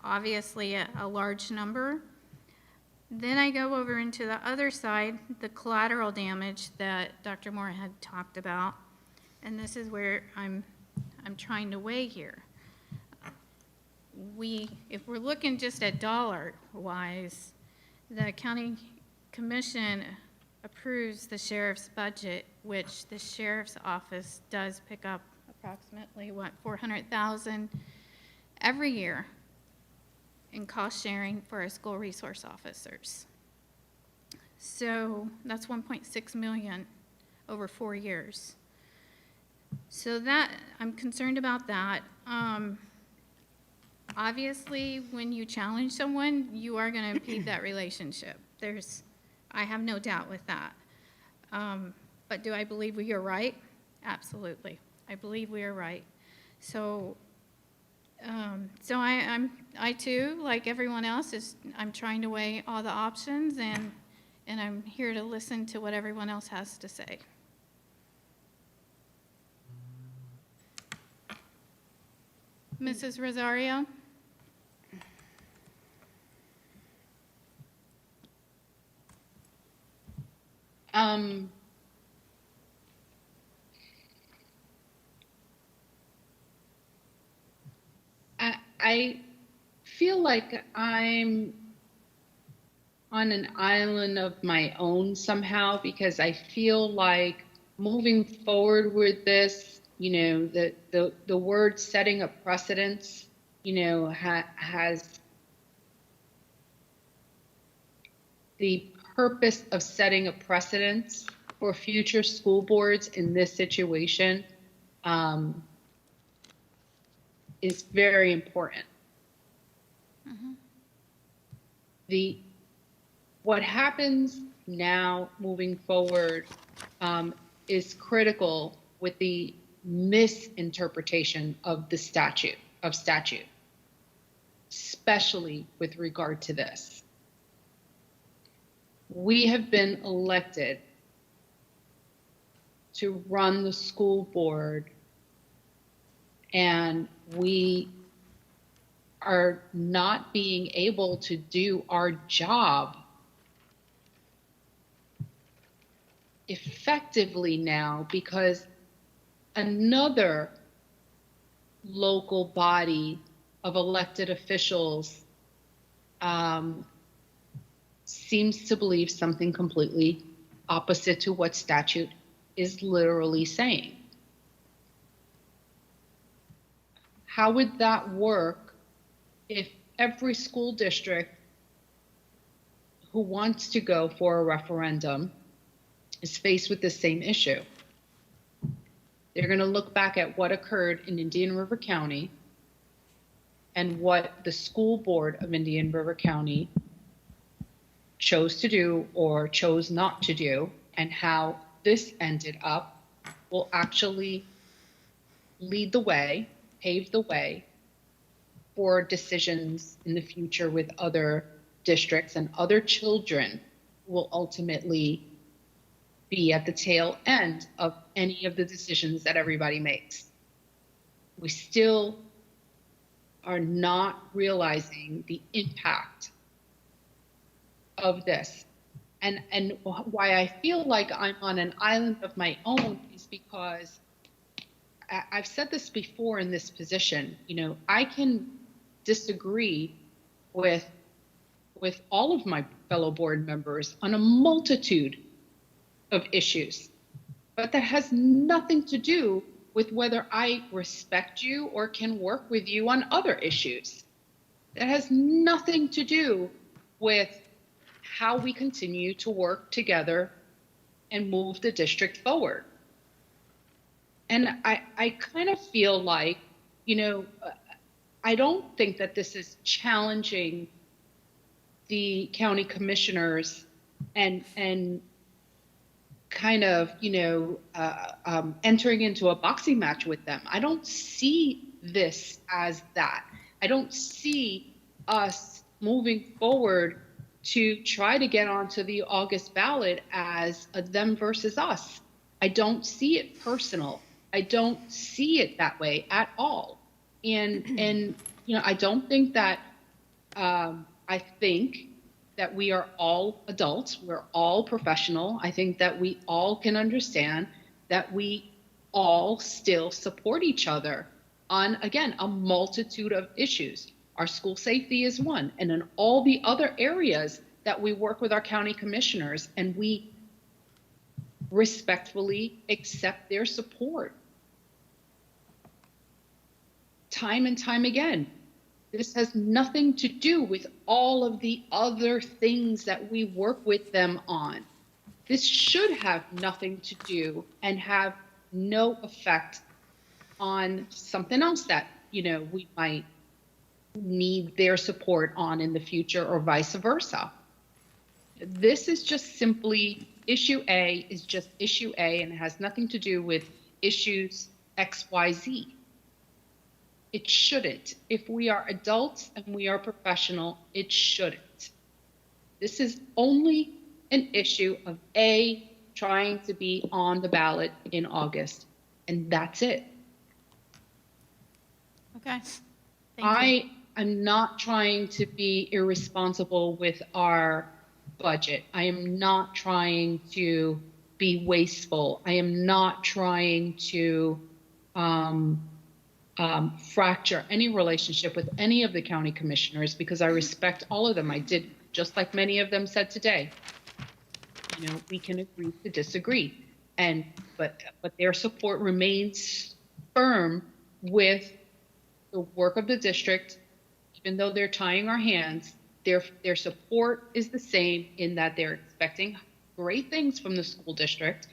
obviously a large number. Then I go over into the other side, the collateral damage that Dr. Moore had talked about, and this is where I'm trying to weigh here. If we're looking just at dollar-wise, the county commission approves the sheriff's budget, which the sheriff's office does pick up approximately, $400,000 every year in cost sharing for our school resource officers. So that's $1.6 million over 4 years. So that, I'm concerned about that. Obviously, when you challenge someone, you are going to impede that relationship. I have no doubt with that. But do I believe we are right? Absolutely. I believe we are right. So, I too, like everyone else, I'm trying to weigh all the options, and I'm here to listen to what everyone else has to say. Mrs. Rosario? I feel like I'm on an island of my own somehow, because I feel like moving forward with this, the word setting a precedence, has the purpose of setting a precedence for future school boards in this situation, is very important. What happens now moving forward is critical with the misinterpretation of the statute, especially with regard to this. We have been elected to run the school board, and we are not being able to do our job effectively now because another local body of elected officials seems to believe something completely opposite to what statute is literally saying. How would that work if every school district who wants to go for a referendum is faced with the same issue? They're going to look back at what occurred in Indian River County and what the school board of Indian River County chose to do or chose not to do, and how this ended up will actually lead the way, pave the way for decisions in the future with other districts, and other children will ultimately be at the tail end of any of the decisions that everybody makes. We still are not realizing the impact of this. And why I feel like I'm on an island of my own is because I've said this before in this position, I can disagree with all of my fellow board members on a multitude of issues, but that has nothing to do with whether I respect you or can work with you on other issues. That has nothing to do with how we continue to work together and move the district forward. And I kind of feel like, I don't think that this is challenging the county commissioners and kind of, entering into a boxing match with them. I don't see this as that. I don't see us moving forward to try to get onto the August ballot as a them versus us. I don't see it personal. I don't see it that way at all. And I don't think that, I think that we are all adults. We're all professional. I think that we all can understand that we all still support each other on, again, a multitude of issues. Our school safety is one, and in all the other areas that we work with our county commissioners, and we respectfully accept their support. Time and time again. This has nothing to do with all of the other things that we work with them on. This should have nothing to do and have no effect on something else that, we might need their support on in the future, or vice versa. This is just simply issue A is just issue A, and it has nothing to do with issues XYZ. It shouldn't. If we are adults and we are professional, it shouldn't. This is only an issue of trying to be on the ballot in August, and that's it. Okay. Thank you. I am not trying to be irresponsible with our budget. I am not trying to be wasteful. I am not trying to fracture any relationship with any of the county commissioners, because I respect all of them. I did, just like many of them said today. You know, we can agree to disagree, but their support remains firm with the work of the district. Even though they're tying our hands, their support is the same, in that they're expecting great things from the school district,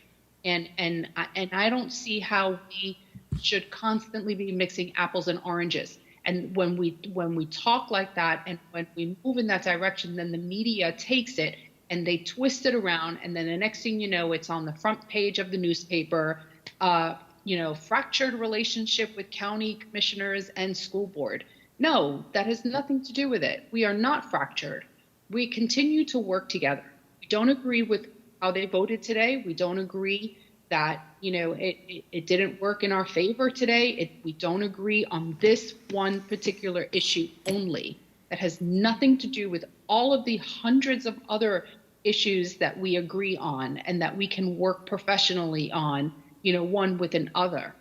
and I don't see how we should constantly be mixing apples and oranges. And when we talk like that, and when we move in that direction, then the media takes it and they twist it around, and then the next thing you know, it's on the front page of the newspaper. Fractured relationship with county commissioners and school board. No, that has nothing to do with it. We are not fractured. We continue to work together. We don't agree with how they voted today. We don't agree that, it didn't work in our favor today. We don't agree on this one particular issue only. That has nothing to do with all of the hundreds of other issues that we agree on and that we can work professionally on, one with another.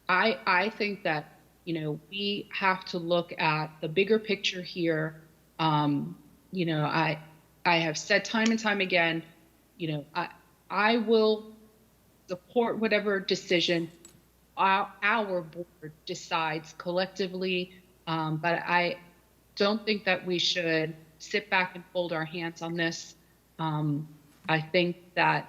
I think that, we have to look at the bigger picture here. I have said time and time again, I will support whatever decision our board decides collectively, but I don't think that we should sit back and fold our hands on this. I think that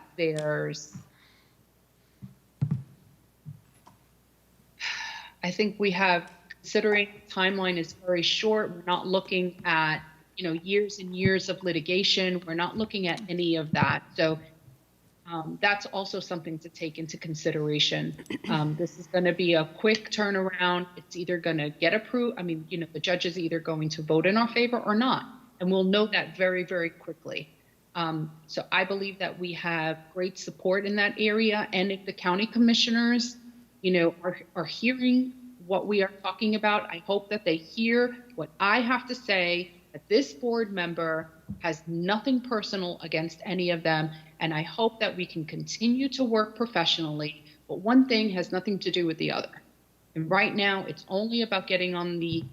we have, considering the timeline is very short, we're not looking at, years and years of litigation. We're not looking at any of that. So that's also something to take into consideration. This is going to be a quick turnaround. It's either going to get approved. The judge is either going to vote in our favor or not. And we'll know that very, very quickly. So I believe that we have great support in that area. And if the county commissioners, are hearing what we are talking about, I hope that they hear what I have to say, that this board member has nothing personal against any of them. And I hope that we can continue to work professionally, but one thing has nothing to do with the other. And right now it's only about getting on the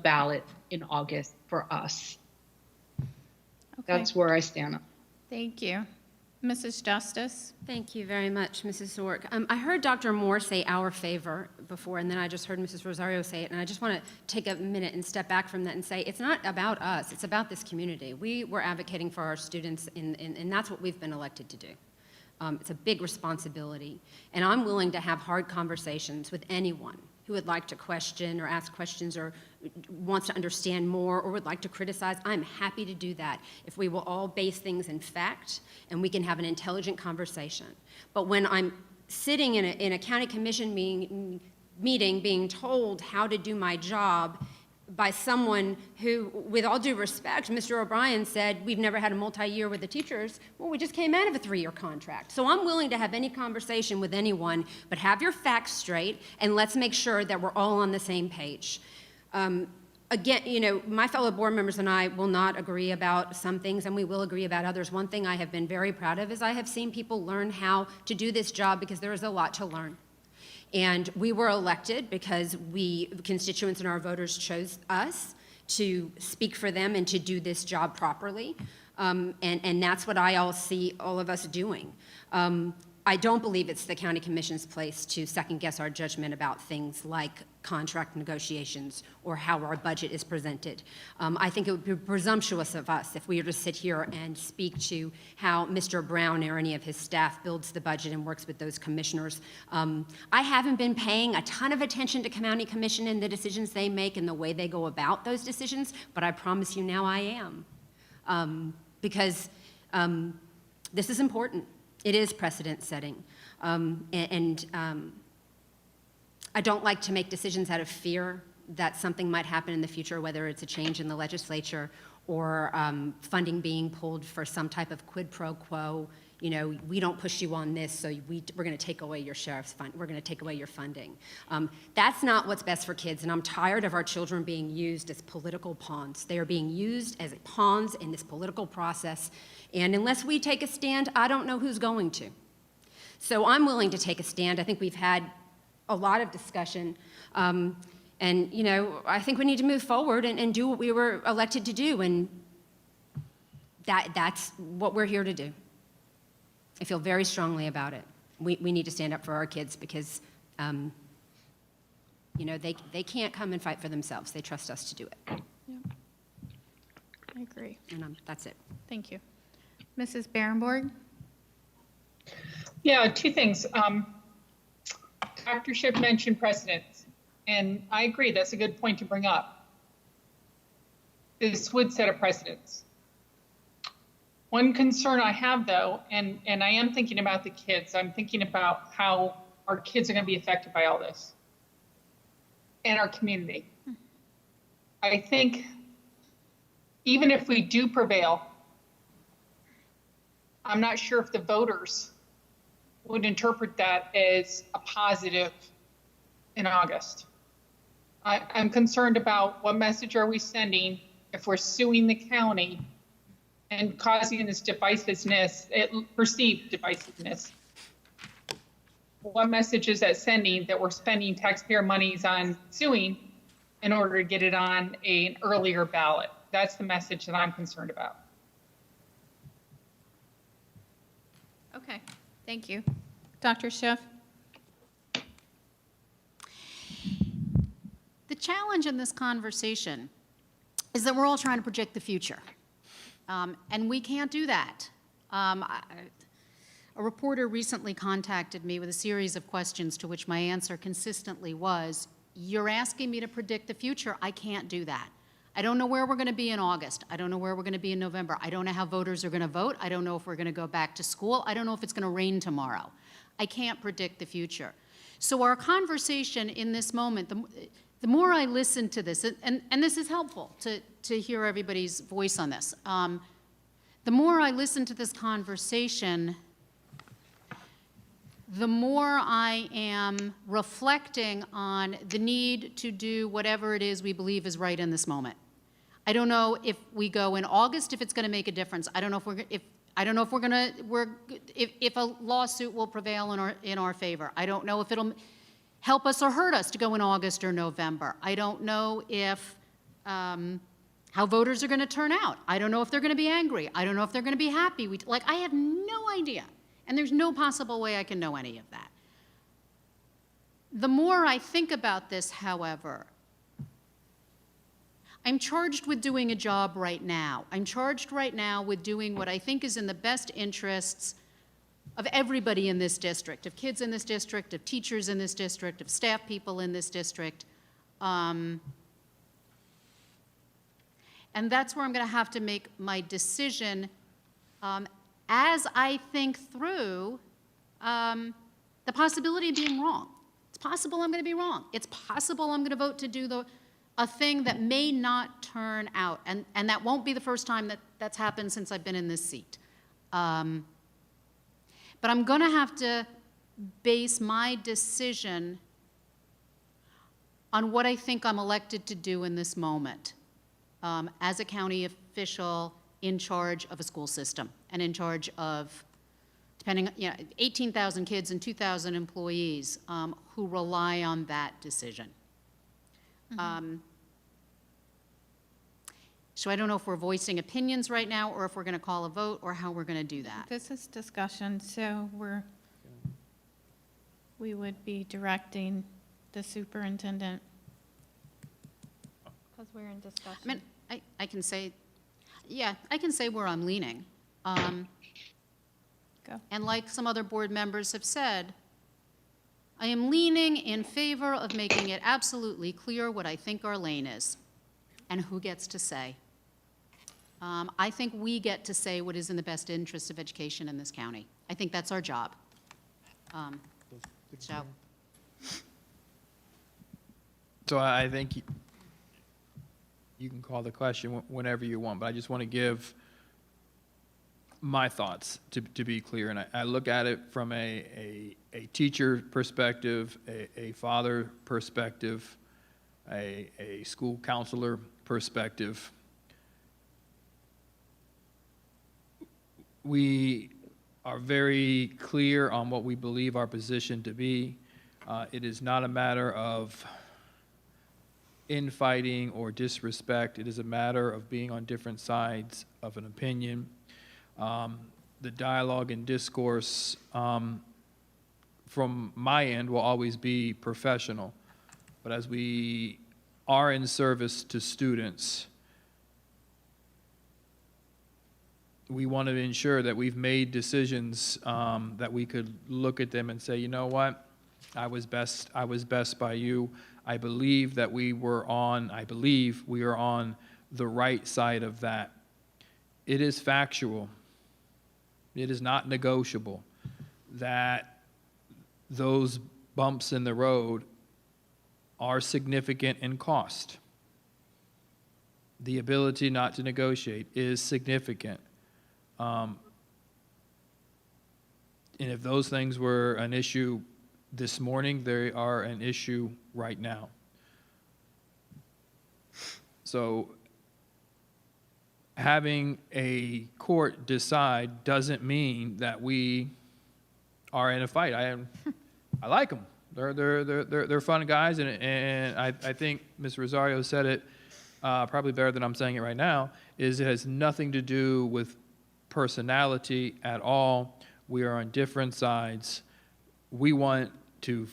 ballot in August for us. Okay. That's where I stand. Thank you. Mrs. Justice? Thank you very much, Mrs. Zork. I heard Dr. Moore say our favor before, and then I just heard Mrs. Rosario say it, and I just want to take a minute and step back from that and say it's not about us, it's about this community. We're advocating for our students, and that's what we've been elected to do. It's a big responsibility, and I'm willing to have hard conversations with anyone who would like to question or ask questions or wants to understand more or would like to criticize. I'm happy to do that if we will all base things in fact and we can have an intelligent conversation. But when I'm sitting in a county commission meeting being told how to do my job by someone who, with all due respect, Mr. O'Brien said, we've never had a multi-year with the teachers. Well, we just came out of a 3-year contract. So I'm willing to have any conversation with anyone, but have your facts straight, and let's make sure that we're all on the same page. Again, my fellow board members and I will not agree about some things, and we will agree about others. One thing I have been very proud of is I have seen people learn how to do this job because there is a lot to learn. And we were elected because constituents and our voters chose us to speak for them and to do this job properly. And that's what I see all of us doing. I don't believe it's the county commission's place to second guess our judgment about things like contract negotiations or how our budget is presented. I think it would be presumptuous of us if we were to sit here and speak to how Mr. Brown or any of his staff builds the budget and works with those commissioners. I haven't been paying a ton of attention to county commission and the decisions they make and the way they go about those decisions, but I promise you now I am. Because this is important. It is precedent setting. I don't like to make decisions out of fear that something might happen in the future, whether it's a change in the legislature or funding being pulled for some type of quid pro quo. You know, we don't push you on this, so we're going to take away your sheriff's fund. We're going to take away your funding. That's not what's best for kids, and I'm tired of our children being used as political pawns. They are being used as pawns in this political process, and unless we take a stand, I don't know who's going to. So I'm willing to take a stand. I think we've had a lot of discussion, and you know, I think we need to move forward and do what we were elected to do, and that's what we're here to do. I feel very strongly about it. We need to stand up for our kids because, you know, they can't come and fight for themselves. They trust us to do it. Yeah. I agree. And that's it. Thank you. Mrs. Barrenborg? Yeah, two things. Dr. Schiff mentioned precedents, and I agree, that's a good point to bring up. This would set a precedence. One concern I have, though, and I am thinking about the kids, I'm thinking about how our kids are going to be affected by all this and our community. I think even if we do prevail, I'm not sure if the voters would interpret that as a positive in August. I'm concerned about what message are we sending if we're suing the county and causing this divisiveness, perceived divisiveness. What message is that sending that we're spending taxpayer monies on suing in order to get it on an earlier ballot? That's the message that I'm concerned about. Okay, thank you. Dr. Schiff? The challenge in this conversation is that we're all trying to project the future. And we can't do that. A reporter recently contacted me with a series of questions to which my answer consistently was, you're asking me to predict the future. I can't do that. I don't know where we're going to be in August. I don't know where we're going to be in November. I don't know how voters are going to vote. I don't know if we're going to go back to school. I don't know if it's going to rain tomorrow. I can't predict the future. So our conversation in this moment, the more I listen to this, and this is helpful to hear everybody's voice on this, the more I listen to this conversation, the more I am reflecting on the need to do whatever it is we believe is right in this moment. I don't know if we go in August if it's going to make a difference. I don't know if a lawsuit will prevail in our favor. I don't know if it'll help us or hurt us to go in August or November. I don't know if how voters are going to turn out. I don't know if they're going to be angry. I don't know if they're going to be happy. I have no idea. And there's no possible way I can know any of that. The more I think about this, however, I'm charged with doing a job right now. I'm charged right now with doing what I think is in the best interests of everybody in this district, of kids in this district, of teachers in this district, of staff people in this district. And that's where I'm going to have to make my decision as I think through the possibility of being wrong. It's possible I'm going to be wrong. It's possible I'm going to vote to do a thing that may not turn out. And that won't be the first time that's happened since I've been in this seat. But I'm going to have to base my decision on what I think I'm elected to do in this moment as a county official in charge of a school system and in charge of, 18,000 kids and 2,000 employees who rely on that decision. So I don't know if we're voicing opinions right now or if we're going to call a vote or how we're going to do that. This is discussion, so we would be directing the superintendent because we're in discussion. I mean, I can say, yeah, I can say where I'm leaning. Go. And like some other board members have said, I am leaning in favor of making it absolutely clear what I think our lane is and who gets to say. I think we get to say what is in the best interest of education in this county. I think that's our job. So, So I think you can call the question whenever you want, but I just want to give my thoughts to be clear. And I look at it from a teacher perspective, a father perspective, a school counselor perspective. We are very clear on what we believe our position to be. It is not a matter of infighting or disrespect. It is a matter of being on different sides of an opinion. The dialogue and discourse from my end will always be professional. But as we are in service to students, we want to ensure that we've made decisions that we could look at them and say, you know what, I was best by you. I believe we are on the right side of that. It is factual. It is not negotiable that those bumps in the road are significant in cost. The ability not to negotiate is significant. And if those things were an issue this morning, they are an issue right now. So having a court decide doesn't mean that we are in a fight. I like them. They're fun guys, and I think Ms. Rosario said it probably better than I'm saying it right now. It has nothing to do with personality at all. We are on different sides. We want to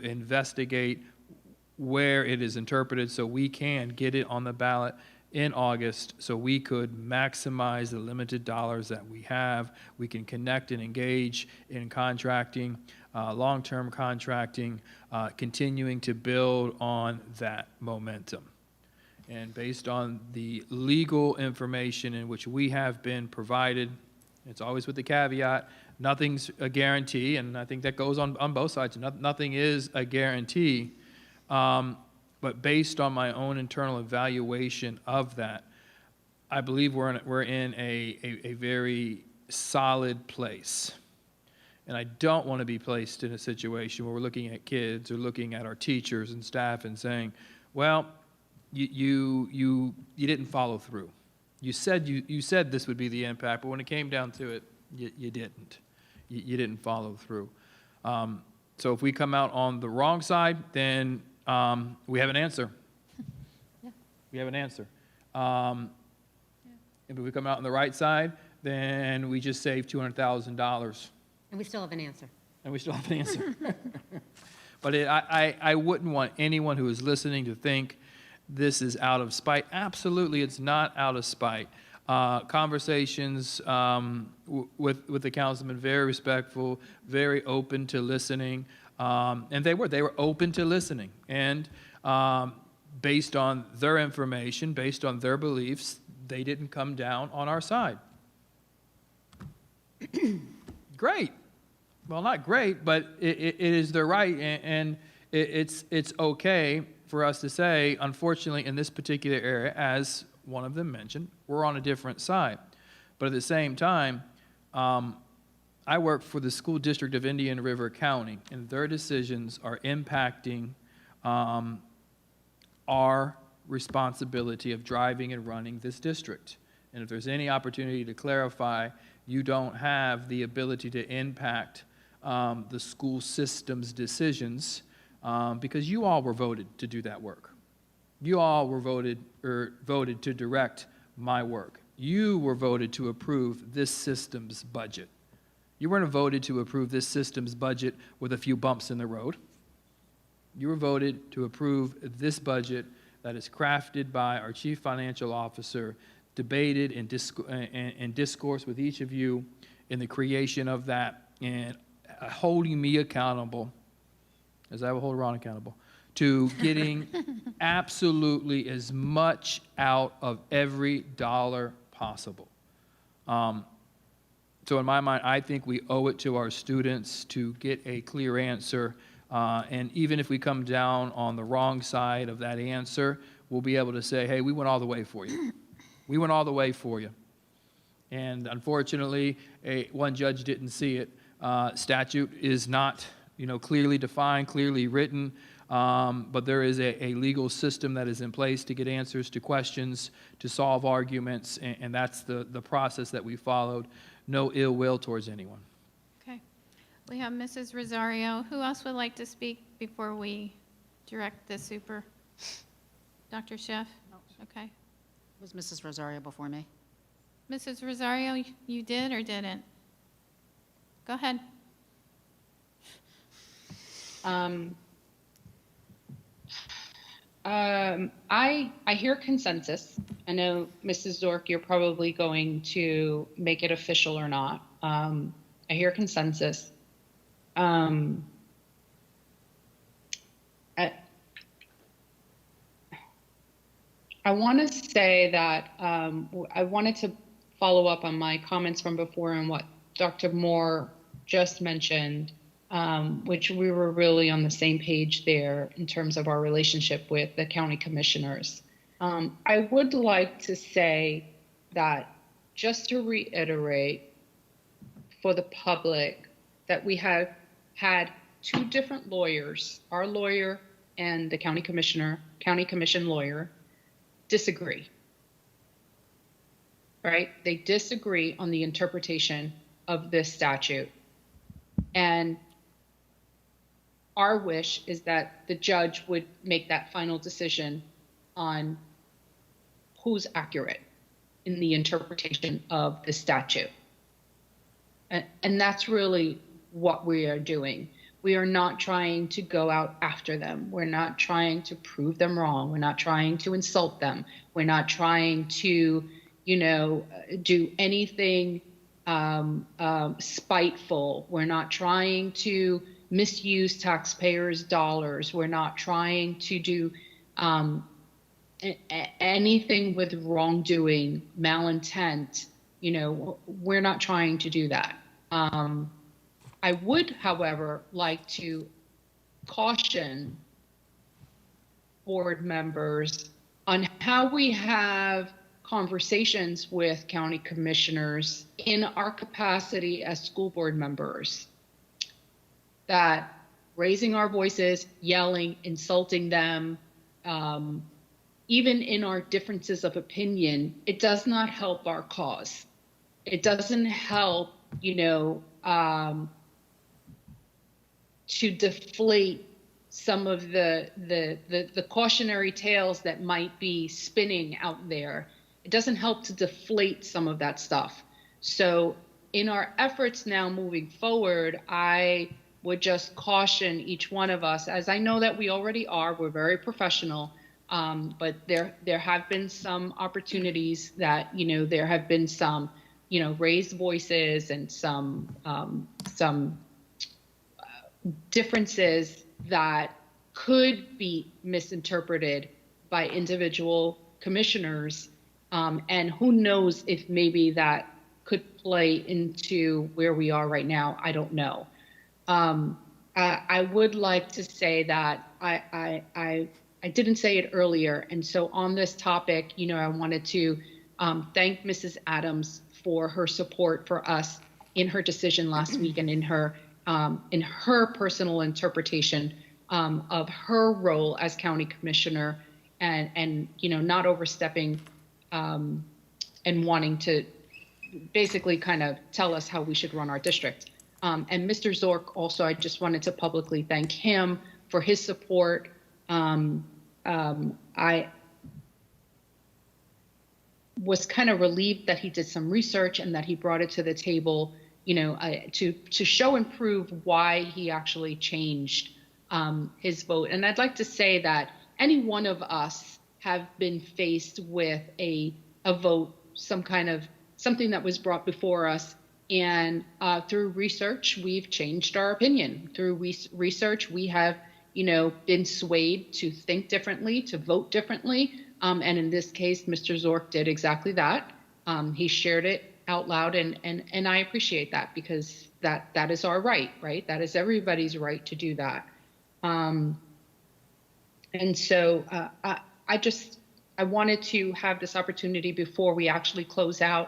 investigate where it is interpreted so we can get it on the ballot in August so we could maximize the limited dollars that we have. We can connect and engage in contracting, long-term contracting, continuing to build on that momentum. And based on the legal information in which we have been provided, it's always with the caveat, nothing's a guarantee, and I think that goes on both sides. Nothing is a guarantee. But based on my own internal evaluation of that, I believe we're in a very solid place. And I don't want to be placed in a situation where we're looking at kids or looking at our teachers and staff and saying, well, you didn't follow through. You said this would be the impact, but when it came down to it, you didn't. You didn't follow through. So if we come out on the wrong side, then we have an answer. Yeah. We have an answer. If we come out on the right side, then we just saved $200,000. And we still have an answer. And we still have an answer. But I wouldn't want anyone who is listening to think this is out of spite. Absolutely, it's not out of spite. Conversations with the councilman, very respectful, very open to listening. And they were open to listening. And based on their information, based on their beliefs, they didn't come down on our side. Great. Well, not great, but it is their right, and it's okay for us to say, unfortunately, in this particular area, as one of them mentioned, we're on a different side. But at the same time, I work for the School District of Indian River County, and their decisions are impacting our responsibility of driving and running this district. And if there's any opportunity to clarify, you don't have the ability to impact the school system's decisions because you all were voted to do that work. You all were voted to direct my work. You were voted to approve this system's budget. You weren't voted to approve this system's budget with a few bumps in the road. You were voted to approve this budget that is crafted by our chief financial officer, debated and discourse with each of you in the creation of that, and holding me accountable, as I will hold Ron accountable, to getting absolutely as much out of every dollar possible. So in my mind, I think we owe it to our students to get a clear answer. And even if we come down on the wrong side of that answer, we'll be able to say, hey, we went all the way for you. We went all the way for you. And unfortunately, one judge didn't see it. Statute is not, clearly defined, clearly written, but there is a legal system that is in place to get answers to questions, to solve arguments, and that's the process that we followed. No ill will towards anyone. Okay. We have Mrs. Rosario. Who else would like to speak before we direct the super? Dr. Schiff? Okay. It was Mrs. Rosario before me. Mrs. Rosario, you did or didn't? Go ahead. I hear consensus. I know, Mrs. Zork, you're probably going to make it official or not. I hear consensus. I want to say that I wanted to follow up on my comments from before and what Dr. Moore just mentioned, which we were really on the same page there in terms of our relationship with the county commissioners. I would like to say that, just to reiterate for the public, that we have had two different lawyers, our lawyer and the county commission lawyer, disagree. Right? They disagree on the interpretation of this statute. And our wish is that the judge would make that final decision on who's accurate in the interpretation of the statute. And that's really what we are doing. We are not trying to go out after them. We're not trying to prove them wrong. We're not trying to insult them. We're not trying to, do anything spiteful. We're not trying to misuse taxpayers' dollars. We're not trying to do anything with wrongdoing, malintent. We're not trying to do that. I would, however, like to caution board members on how we have conversations with county commissioners in our capacity as school board members. That raising our voices, yelling, insulting them, even in our differences of opinion, it does not help our cause. It doesn't help, to deflate some of the cautionary tales that might be spinning out there. It doesn't help to deflate some of that stuff. So in our efforts now moving forward, I would just caution each one of us, as I know that we already are, we're very professional, but there have been some opportunities that, there have been some, raised voices and some differences that could be misinterpreted by individual commissioners. And who knows if maybe that could play into where we are right now. I don't know. I would like to say that I didn't say it earlier. And so on this topic, I wanted to thank Mrs. Adams for her support for us in her decision last week and in her personal interpretation of her role as county commissioner and not overstepping and wanting to basically kind of tell us how we should run our district. And Mr. Zork also, I just wanted to publicly thank him for his support. I was kind of relieved that he did some research and that he brought it to the table, to show and prove why he actually changed his vote. And I'd like to say that any one of us have been faced with a vote, something that was brought before us, and through research, we've changed our opinion. Through research, we have, been swayed to think differently, to vote differently. And in this case, Mr. Zork did exactly that. He shared it out loud, and I appreciate that, because that is our right? That is everybody's right to do that. And so I wanted to have this opportunity before we actually close out,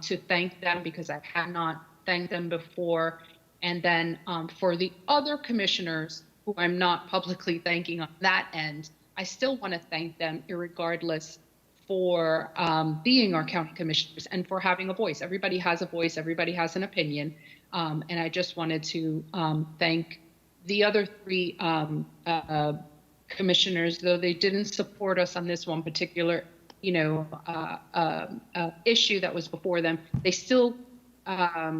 to thank them, because I have not thanked them before. And then for the other commissioners who I'm not publicly thanking on that end, I still want to thank them irregardless for being our county commissioners and for having a voice. Everybody has a voice, everybody has an opinion. And I just wanted to thank the other three commissioners, though they didn't support us on this one particular, issue that was before them. They still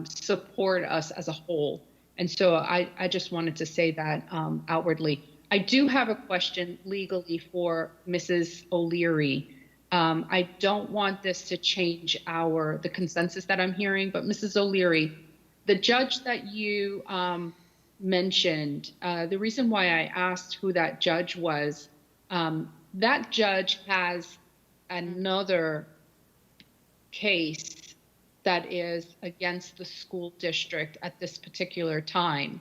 support us as a whole. And so I just wanted to say that outwardly. I do have a question legally for Mrs. O'Leary. I don't want this to change the consensus that I'm hearing, but Mrs. O'Leary, the judge that you mentioned, the reason why I asked who that judge was, that judge has another case that is against the school district at this particular time.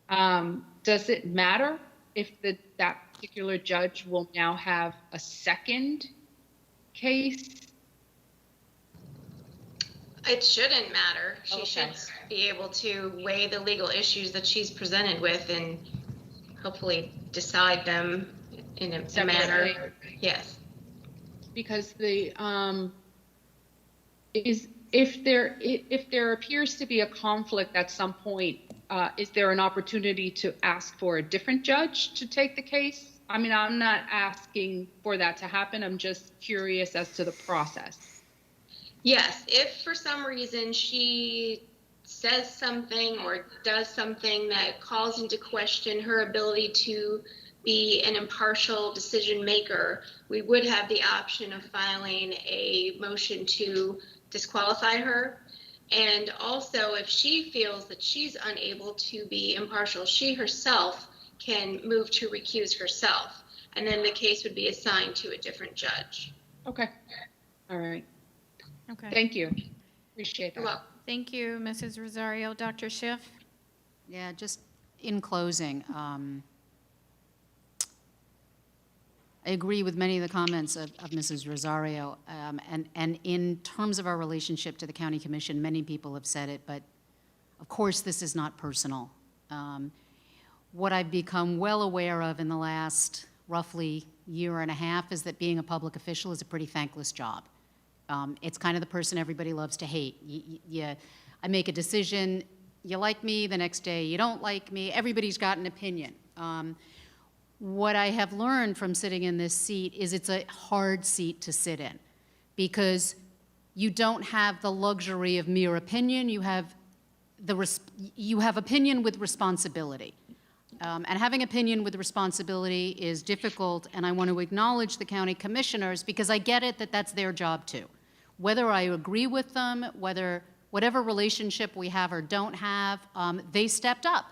Does it matter if that particular judge will now have a second case? It shouldn't matter. She Okay. should be able to weigh the legal issues that she's presented with and hopefully decide them in a Separately. manner. Yes. Because if there appears to be a conflict at some point, is there an opportunity to ask for a different judge to take the case? I mean, I'm not asking for that to happen. I'm just curious as to the process. Yes, if for some reason she says something or does something that calls into question her ability to be an impartial decision maker, we would have the option of filing a motion to disqualify her. And also, if she feels that she's unable to be impartial, she herself can move to recuse herself. And then the case would be assigned to a different judge. Okay. All right. Okay. Thank you. Appreciate that. Well, Thank you, Mrs. Rosario. Dr. Schiff? Yeah, just in closing, I agree with many of the comments of Mrs. Rosario. And in terms of our relationship to the county commission, many people have said it, but of course this is not personal. What I've become well aware of in the last roughly year and a half is that being a public official is a pretty thankless job. It's kind of the person everybody loves to hate. I make a decision, you like me, the next day you don't like me, everybody's got an opinion. What I have learned from sitting in this seat is it's a hard seat to sit in, because you don't have the luxury of mere opinion, you have opinion with responsibility. And having opinion with responsibility is difficult, and I want to acknowledge the county commissioners, because I get it that that's their job too. Whether I agree with them, whatever relationship we have or don't have, they stepped up.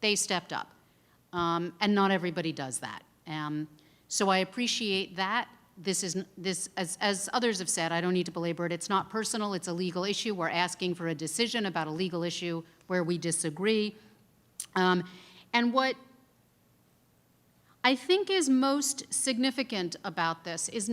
They stepped up. And not everybody does that. So I appreciate that. As others have said, I don't need to belabor it, it's not personal, it's a legal issue. We're asking for a decision about a legal issue where we disagree. And what I think is most significant about this is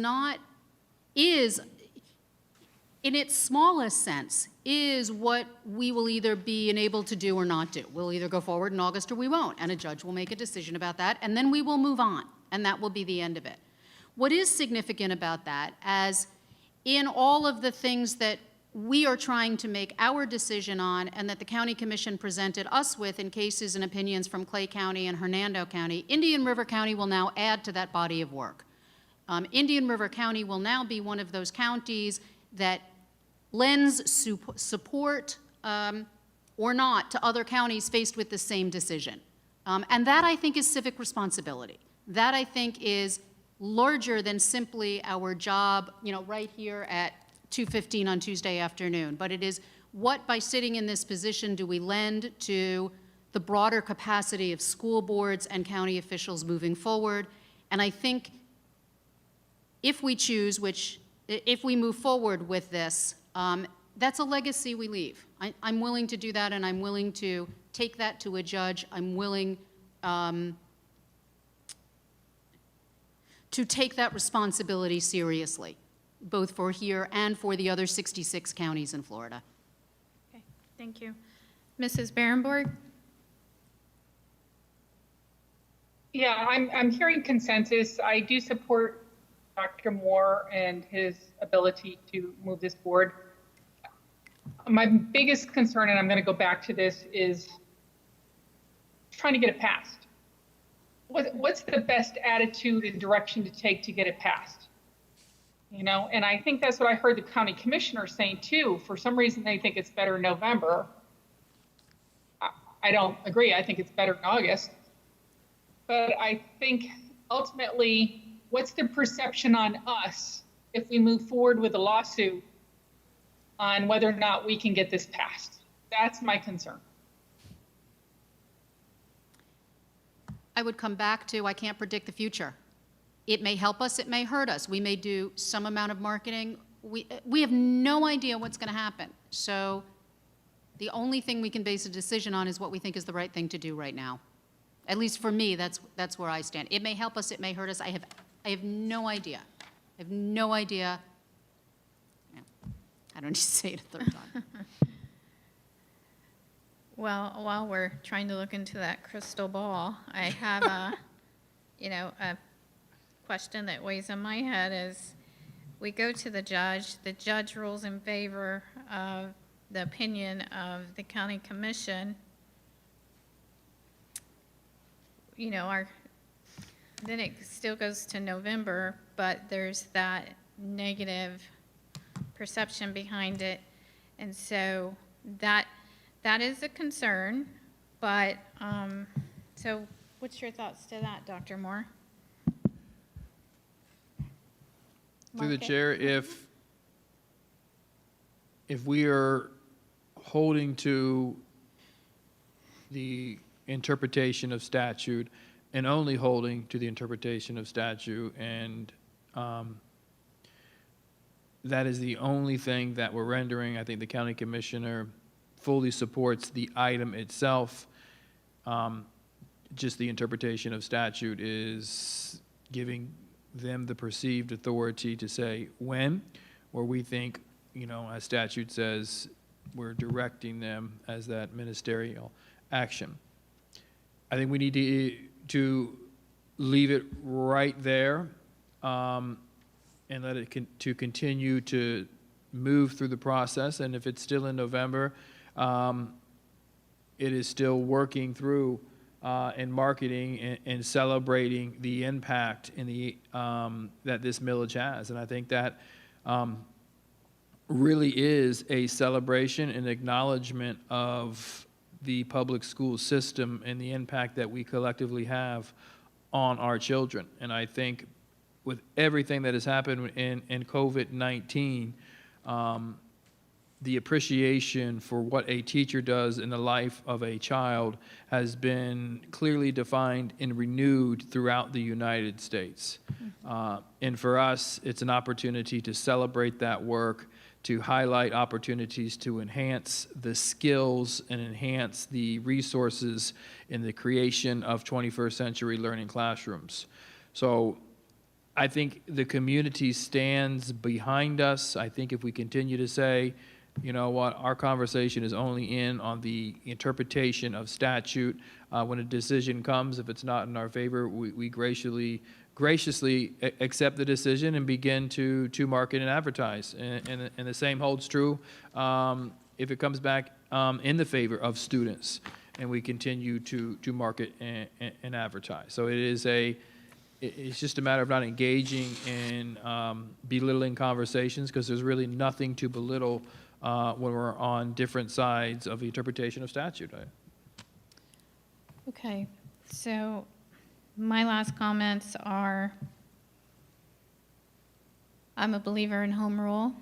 in its smallest sense, is what we will either be enabled to do or not do. We'll either go forward in August or we won't, and a judge will make a decision about that, and then we will move on, and that will be the end of it. What is significant about that, as in all of the things that we are trying to make our decision on and that the county commission presented us with in cases and opinions from Clay County and Hernando County, Indian River County will now add to that body of work. Indian River County will now be one of those counties that lends support or not to other counties faced with the same decision. And that, I think, is civic responsibility. That, I think, is larger than simply our job, right here at 2:15 on Tuesday afternoon. But it is what, by sitting in this position, do we lend to the broader capacity of school boards and county officials moving forward. And I think if we choose, if we move forward with this, that's a legacy we leave. I'm willing to do that, and I'm willing to take that to a judge. I'm willing to take that responsibility seriously, both for here and for the other 66 counties in Florida. Okay, thank you. Mrs. Barrenborg? Yeah, I'm hearing consensus. I do support Dr. Moore and his ability to move this forward. My biggest concern, and I'm going to go back to this, is trying to get it passed. What's the best attitude and direction to take to get it passed? You know, and I think that's what I heard the county commissioner saying too. For some reason, they think it's better in November. I don't agree. I think it's better in August. But I think ultimately, what's the perception on us if we move forward with a lawsuit on whether or not we can get this passed? That's my concern. I would come back to, I can't predict the future. It may help us, it may hurt us. We may do some amount of marketing. We have no idea what's going to happen. So the only thing we can base a decision on is what we think is the right thing to do right now. At least for me, that's where I stand. It may help us, it may hurt us. I have no idea. I have no idea. Yeah, I don't need to say it a third time. Well, while we're trying to look into that crystal ball, I have a question that weighs in my head is, we go to the judge rules in favor of the opinion of the county commission. You know, then it still goes to November, but there's that negative perception behind it. And so that is a concern, but, so what's your thoughts to that, Dr. Moore? Through the Mark it. chair, if we are holding to the interpretation of statute and only holding to the interpretation of statute, and that is the only thing that we're rendering, I think the county commissioner fully supports the item itself. Just the interpretation of statute is giving them the perceived authority to say when, or we think, you know, as statute says, we're directing them as that ministerial action. I think we need to leave it right there, and let it to continue to move through the process. And if it's still in November, it is still working through and marketing and celebrating the impact in the that this millage has. And I think that really is a celebration and acknowledgement of the public school system and the impact that we collectively have on our children. And I think with everything that has happened in COVID-19, the appreciation for what a teacher does in the life of a child has been clearly defined and renewed throughout the United States. And for us, it's an opportunity to celebrate that work, to highlight opportunities to enhance the skills and enhance the resources in the creation of 21st century learning classrooms. So I think the community stands behind us. I think if we continue to say, you know what, our conversation is only in on the interpretation of statute. When a decision comes, if it's not in our favor, we graciously accept the decision and begin to market and advertise. And the same holds true if it comes back in the favor of students, and we continue to market and advertise. So it's just a matter of not engaging in belittling conversations, because there's really nothing to belittle when we're on different sides of the interpretation of statute. Okay, so my last comments are, I'm a believer in home rule.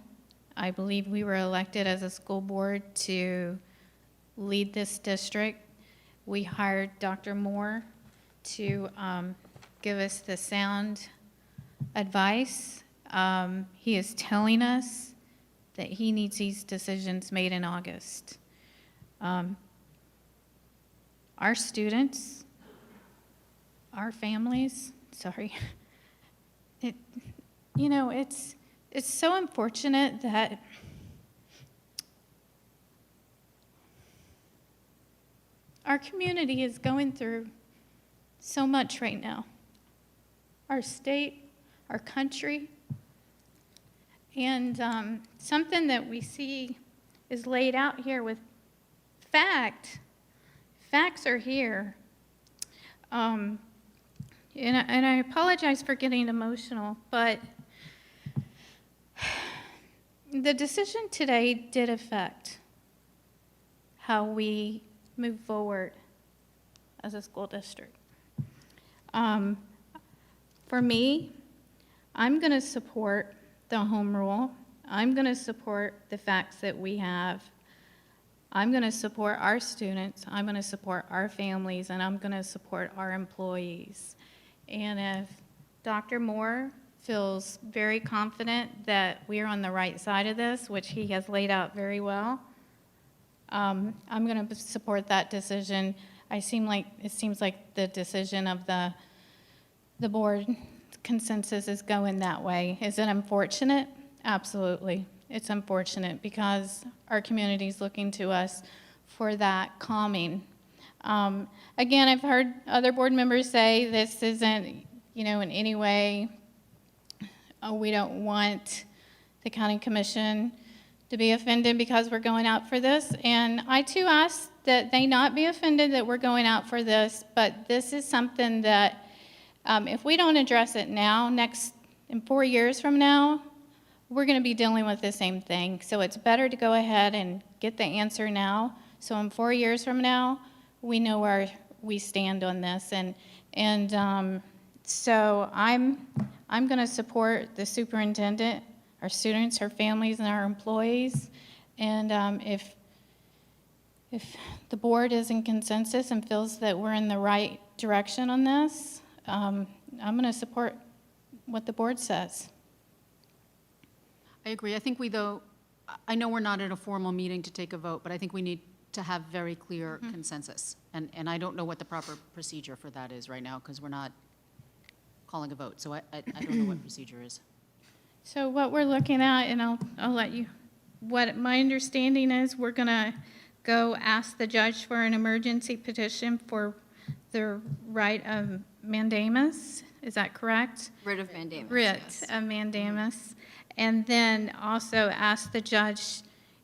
I believe we were elected as a school board to lead this district. We hired Dr. Moore to give us the sound advice. He is telling us that he needs these decisions made in August. Our students, our families, sorry, it's so unfortunate that our community is going through so much right now. Our state, our country, and something that we see is laid out here with fact. Facts are here. And I apologize for getting emotional, but the decision today did affect how we move forward as a school district. For me, I'm going to support the home rule. I'm going to support the facts that we have. I'm going to support our students. I'm going to support our families, and I'm going to support our employees. And if Dr. Moore feels very confident that we are on the right side of this, which he has laid out very well, I'm going to support that decision. It seems like the decision of the board consensus is going that way. Is it unfortunate? Absolutely. It's unfortunate because our community is looking to us for that calming. Again, I've heard other board members say this isn't, in any way, we don't want the county commission to be offended because we're going out for this. And I too ask that they not be offended that we're going out for this, but this is something that if we don't address it now, in 4 years from now, we're going to be dealing with the same thing. So it's better to go ahead and get the answer now. So in 4 years from now, we know where we stand on this. So I'm going to support the superintendent, our students, our families, and our employees. And if the board is in consensus and feels that we're in the right direction on this, I'm going to support what the board says. I agree. I think I know we're not in a formal meeting to take a vote, but I think we need to have very clear consensus. And I don't know what the proper procedure for that is right now because we're not calling a vote. So I don't know what procedure is. So what we're looking at, and I'll let you, what my understanding is, we're going to go ask the judge for an emergency petition for the right of mandamus. Is that correct? Writ of mandamus. Writ yes. of mandamus. And then also ask the judge,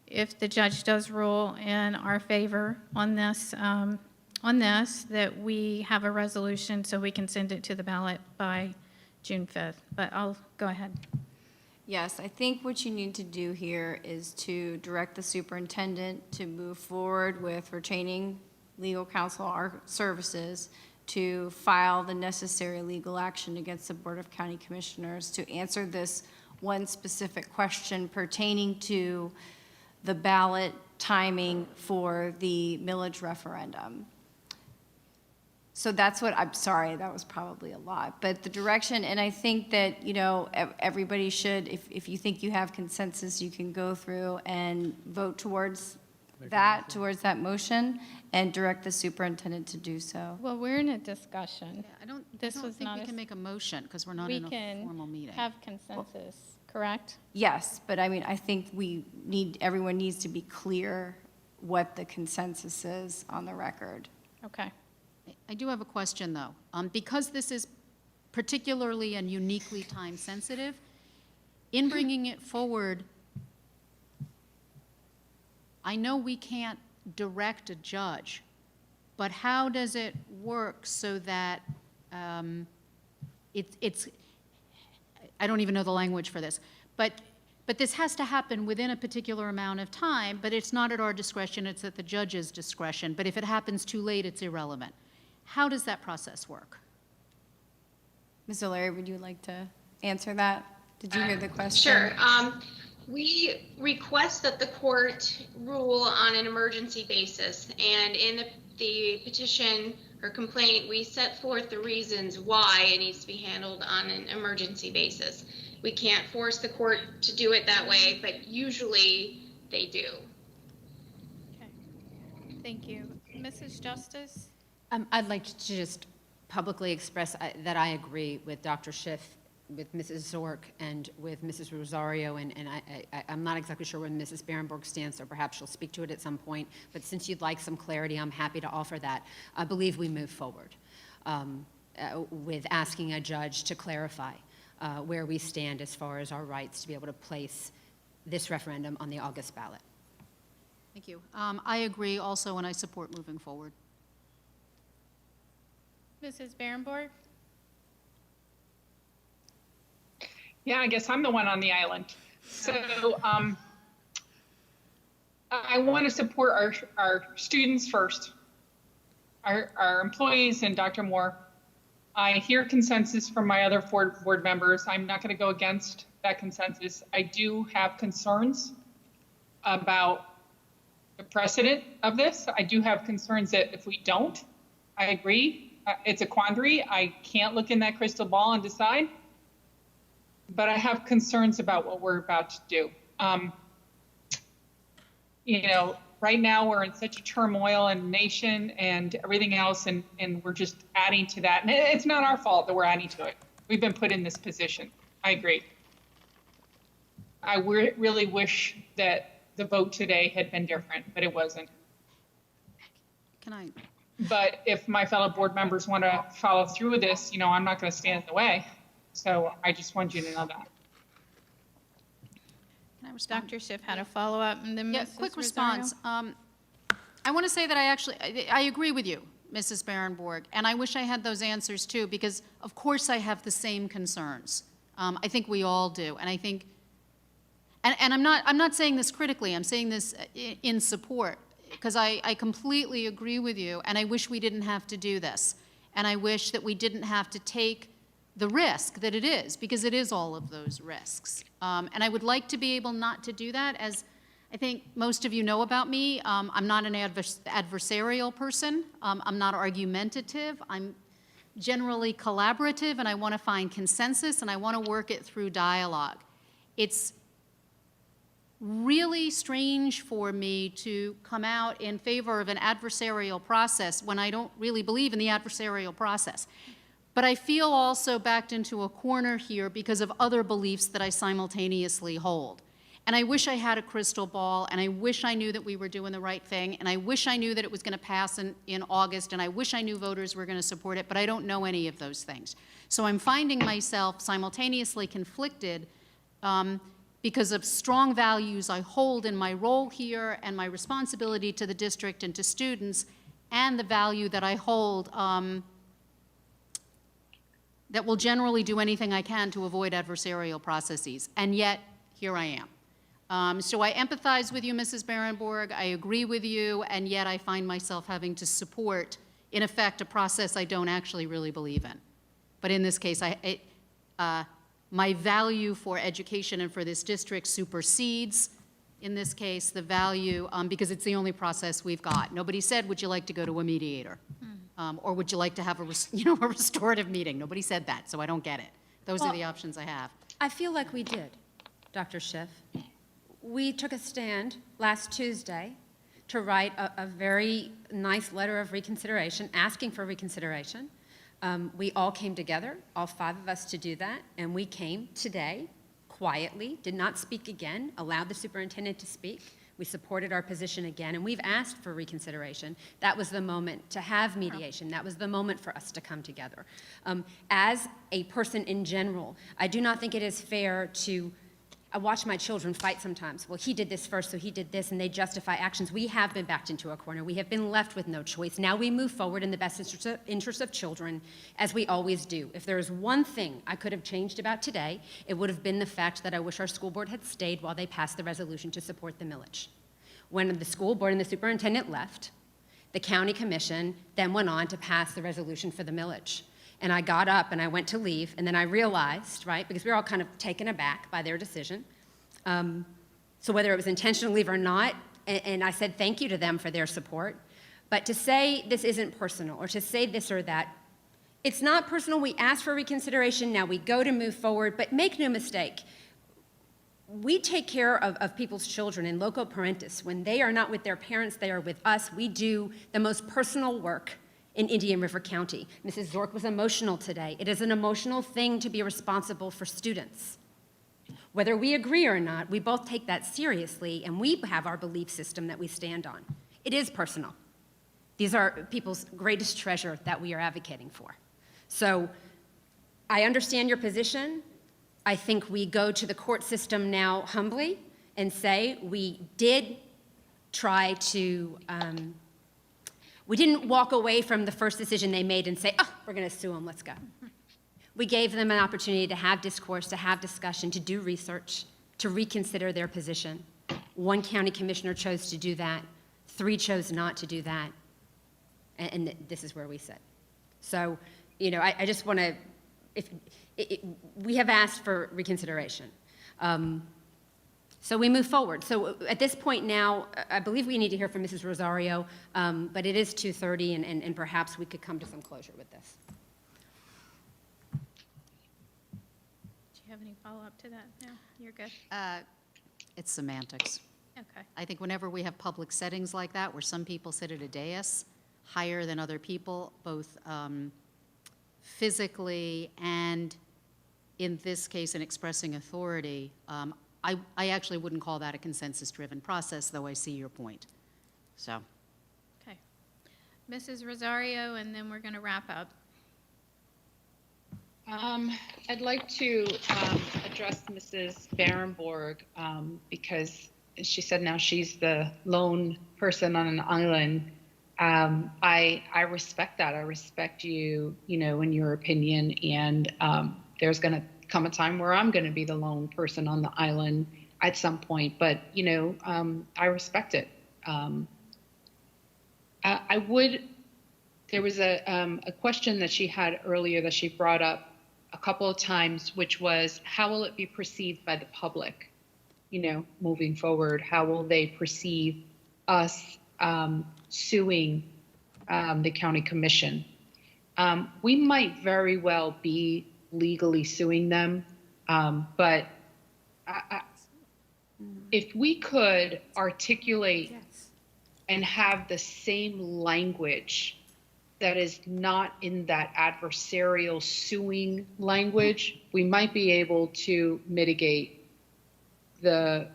if the judge does rule in our favor on this, that we have a resolution so we can send it to the ballot by June 5th. But I'll go ahead. Yes, I think what you need to do here is to direct the superintendent to move forward with retaining legal counsel, our services, to file the necessary legal action against the Board of County Commissioners to answer this one specific question pertaining to the ballot timing for the millage referendum. So that's what, I'm sorry, that was probably a lot, but the direction, and I think that, everybody should, if you think you have consensus, you can go through and vote towards that motion, and direct the superintendent to do so. Well, we're in a discussion. I don't This was think not we a- can make a motion because we're not We in a formal can meeting. have consensus, correct? Yes, but I think everyone needs to be clear what the consensus is on the record. Okay. I do have a question, though. Because this is particularly and uniquely time-sensitive, in bringing it forward, I know we can't direct a judge, but how does it work so that it's, I don't even know the language for this, but this has to happen within a particular amount of time, but it's not at our discretion, it's at the judge's discretion. But if it happens too late, it's irrelevant. How does that process work? Ms. O'Leary, would you like to answer that? Did you hear the question? Sure. We request that the court rule on an emergency basis, and in the petition or complaint, we set forth the reasons why it needs to be handled on an emergency basis. We can't force the court to do it that way, but usually they do. Okay. Thank you. Mrs. Justice? I'd like to just publicly express that I agree with Dr. Schiff, with Mrs. Zork, and with Mrs. Rosario, and I'm not exactly sure where Mrs. Berenborg stands, so perhaps she'll speak to it at some point, but since you'd like some clarity, I'm happy to offer that. I believe we move forward with asking a judge to clarify where we stand as far as our rights to be able to place this referendum on the August ballot. Thank you. I agree also, and I support moving forward. Mrs. Berenborg? Yeah, I guess I'm the one on the island. So I want to support our students first, our employees and Dr. Moore. I hear consensus from my other board members. I'm not going to go against that consensus. I do have concerns about the precedent of this. I do have concerns that if we don't, I agree. It's a quandary. I can't look in that crystal ball and decide. But I have concerns about what we're about to do. Right now we're in such a turmoil in the nation and everything else, and we're just adding to that. And it's not our fault that we're adding to it. We've been put in this position. I agree. I really wish that the vote today had been different, but it wasn't. Can I? But if my fellow board members want to follow through with this, I'm not going to stand in the way. So I just want you to know that. Can I respond? Dr. Schiff had a follow-up, and then Yeah, Mrs. quick Rosario. response. I want to say that I agree with you, Mrs. Berenborg, and I wish I had those answers too, because of course I have the same concerns. I think we all do, and I think, and I'm not saying this critically. I'm saying this in support, because I completely agree with you, and I wish we didn't have to do this, and I wish that we didn't have to take the risk that it is, because it is all of those risks. And I would like to be able not to do that. As I think most of you know about me, I'm not an adversarial person. I'm not argumentative. I'm generally collaborative, and I want to find consensus, and I want to work it through dialogue. It's really strange for me to come out in favor of an adversarial process when I don't really believe in the adversarial process. But I feel also backed into a corner here because of other beliefs that I simultaneously hold. And I wish I had a crystal ball, and I wish I knew that we were doing the right thing, and I wish I knew that it was going to pass in August, and I wish I knew voters were going to support it, but I don't know any of those things. So I'm finding myself simultaneously conflicted because of strong values I hold in my role here and my responsibility to the district and to students, and the value that I hold that will generally do anything I can to avoid adversarial processes. And yet, here I am. So I empathize with you, Mrs. Berenborg. I agree with you, and yet I find myself having to support, in effect, a process I don't actually really believe in. But in this case, my value for education and for this district supersedes, in this case, the value, because it's the only process we've got. Nobody said, would you like to go to a mediator? Or would you like to have a restorative meeting? Nobody said that, so I don't get it. Those are the options I have. I feel like we did, Dr. Schiff. We took a stand last Tuesday to write a very nice letter of reconsideration, asking for reconsideration. We all came together, all 5 of us, to do that, and we came today quietly, did not speak again, allowed the superintendent to speak. We supported our position again, and we've asked for reconsideration. That was the moment to have mediation. That was the moment for us to come together. As a person in general, I do not think it is fair to I watch my children fight sometimes. Well, he did this first, so he did this, and they justify actions. We have been backed into a corner. We have been left with no choice. Now we move forward in the best interest of children, as we always do. If there is one thing I could have changed about today, it would have been the fact that I wish our school board had stayed while they passed the resolution to support the millage. When the school board and the superintendent left, the county commission then went on to pass the resolution for the millage. And I got up and I went to leave, and then I realized, right, because we were all kind of taken aback by their decision. So whether it was intentional to leave or not, and I said thank you to them for their support, but to say this isn't personal or to say this or that, It's not personal. We ask for reconsideration. Now we go to move forward. But make no mistake, we take care of people's children in loco parentis. When they are not with their parents, they are with us. We do the most personal work in Indian River County. Mrs. Zork was emotional today. It is an emotional thing to be responsible for students. Whether we agree or not, we both take that seriously, and we have our belief system that we stand on. It is personal. These are people's greatest treasure that we are advocating for. So I understand your position. I think we go to the court system now humbly and say we did try to, we didn't walk away from the first decision they made and say, oh, we're going to sue them, let's go. We gave them an opportunity to have discourse, to have discussion, to do research, to reconsider their position. One county commissioner chose to do that. 3 chose not to do that. And this is where we sit. So, you know, I just want to, we have asked for reconsideration. So we move forward. So at this point now, I believe we need to hear from Mrs. Rosario, but it is 2:30, and perhaps we could come to some closure with this. Do you have any follow-up to that? No, you're good. It's semantics. Okay. I think whenever we have public settings like that, where some people sit at a dais higher than other people, both physically and, in this case, in expressing authority, I actually wouldn't call that a consensus-driven process, though I see your point. So, Okay. Mrs. Rosario, and then we're going to wrap up. I'd like to address Mrs. Barenborg because she said now she's the lone person on an island. I respect that. I respect you, you know, in your opinion, and there's going to come a time where I'm going to be the lone person on the island at some point, but, you know, I respect it. There was a question that she had earlier that she brought up a couple of times, which was, how will it be perceived by the public, you know, moving forward? How will they perceive us suing the county commission? We might very well be legally suing them, but if we could articulate and have the same language that is not in that adversarial suing language, we might be able to mitigate the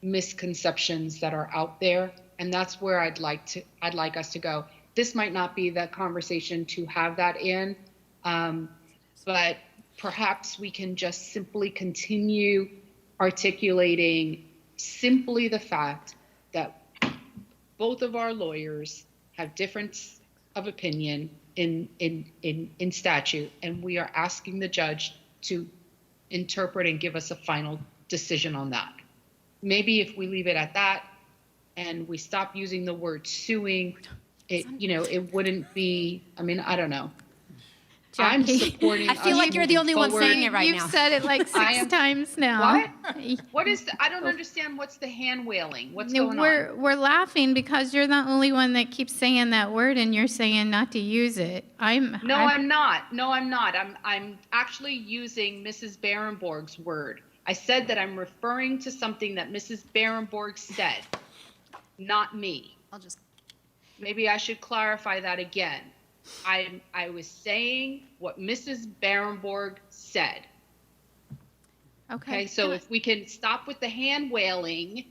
misconceptions that are out there. And that's where I'd like us to go. This might not be the conversation to have that in, but perhaps we can just simply continue articulating simply the fact that both of our lawyers have difference of opinion in statute, and we are asking the judge to interpret and give us a final decision on that. Maybe if we leave it at that and we stop using the word suing, it wouldn't be, I mean, I don't know. I'm Jackie. supporting. I feel like you're the only one saying it right You've now. said it like 6 times now. What is I don't understand. What's the hand wailing? What's No, going on? we're laughing because you're the only one that keeps saying that word, and you're saying not to use it. I'm not. No, I'm not. I'm actually using Mrs. Barenborg's word. I said that I'm referring to something that Mrs. Barenborg said, not me. Maybe I should clarify that again. I was saying what Mrs. Barenborg said. Okay, so if we can stop with the hand wailing,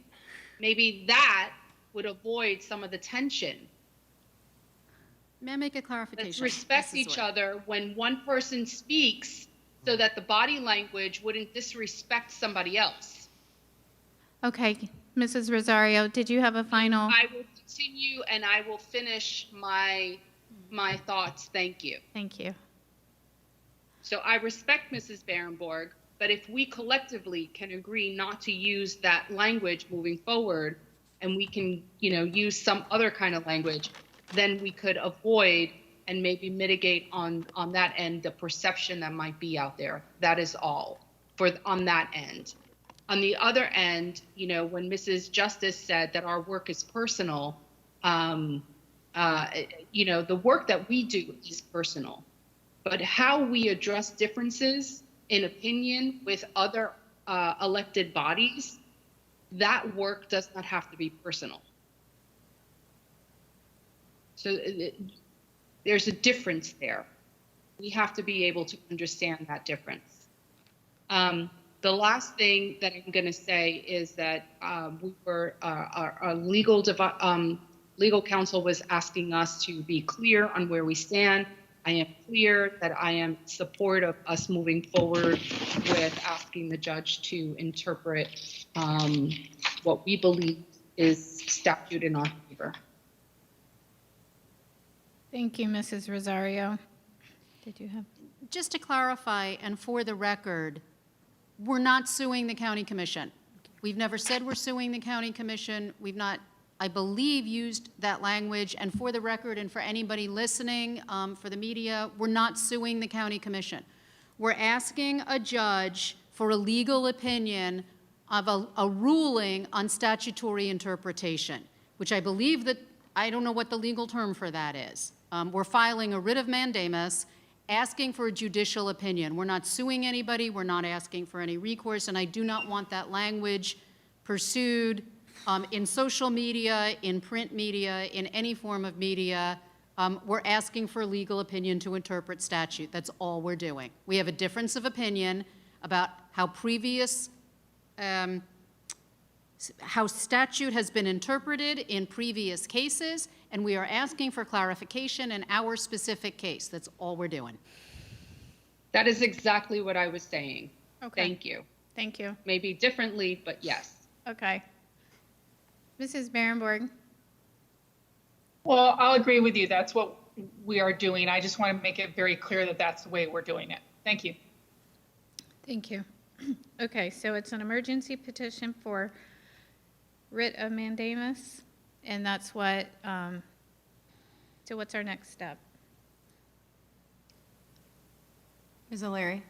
maybe that would avoid some of the tension. may I make a clarification? Let's respect each other when one person speaks so that the body language wouldn't disrespect somebody else. Okay, Mrs. Rosario, did you have a final? I will continue and I will finish my thoughts. Thank you. Thank you. So I respect Mrs. Barenborg, but if we collectively can agree not to use that language moving forward, and we can, use some other kind of language, then we could avoid and maybe mitigate on that end the perception that might be out there. That is all on that end. On the other end, when Mrs. Justice said that our work is personal, the work that we do is personal. But how we address differences in opinion with other elected bodies, that work does not have to be personal. So there's a difference there. We have to be able to understand that difference. The last thing that I'm going to say is that our legal counsel was asking us to be clear on where we stand. I am clear that I am in support of us moving forward with asking the judge to interpret what we believe is statute in our favor. Thank you, Mrs. Rosario. Did you have? Just to clarify, and for the record, we're not suing the county commission. We've never said we're suing the county commission. We've not, I believe, used that language. And for the record, and for anybody listening, for the media, we're not suing the county commission. We're asking a judge for a legal opinion of a ruling on statutory interpretation, which I believe that, I don't know what the legal term for that is. We're filing a writ of mandamus, asking for a judicial opinion. We're not suing anybody, we're not asking for any recourse, and I do not want that language pursued in social media, in print media, in any form of media. We're asking for a legal opinion to interpret statute. That's all we're doing. We have a difference of opinion about how how statute has been interpreted in previous cases, and we are asking for clarification in our specific case. That's all we're doing. That is exactly what I was saying. Okay. Thank you. Thank you. Maybe differently, but yes. Okay. Mrs. Berenborg? Well, I'll agree with you. That's what we are doing. I just want to make it very clear that that's the way we're doing it. Thank you. Thank you. Okay, so it's an emergency petition for writ of mandamus, and that's what, so what's our next step? Ms. O'Leary?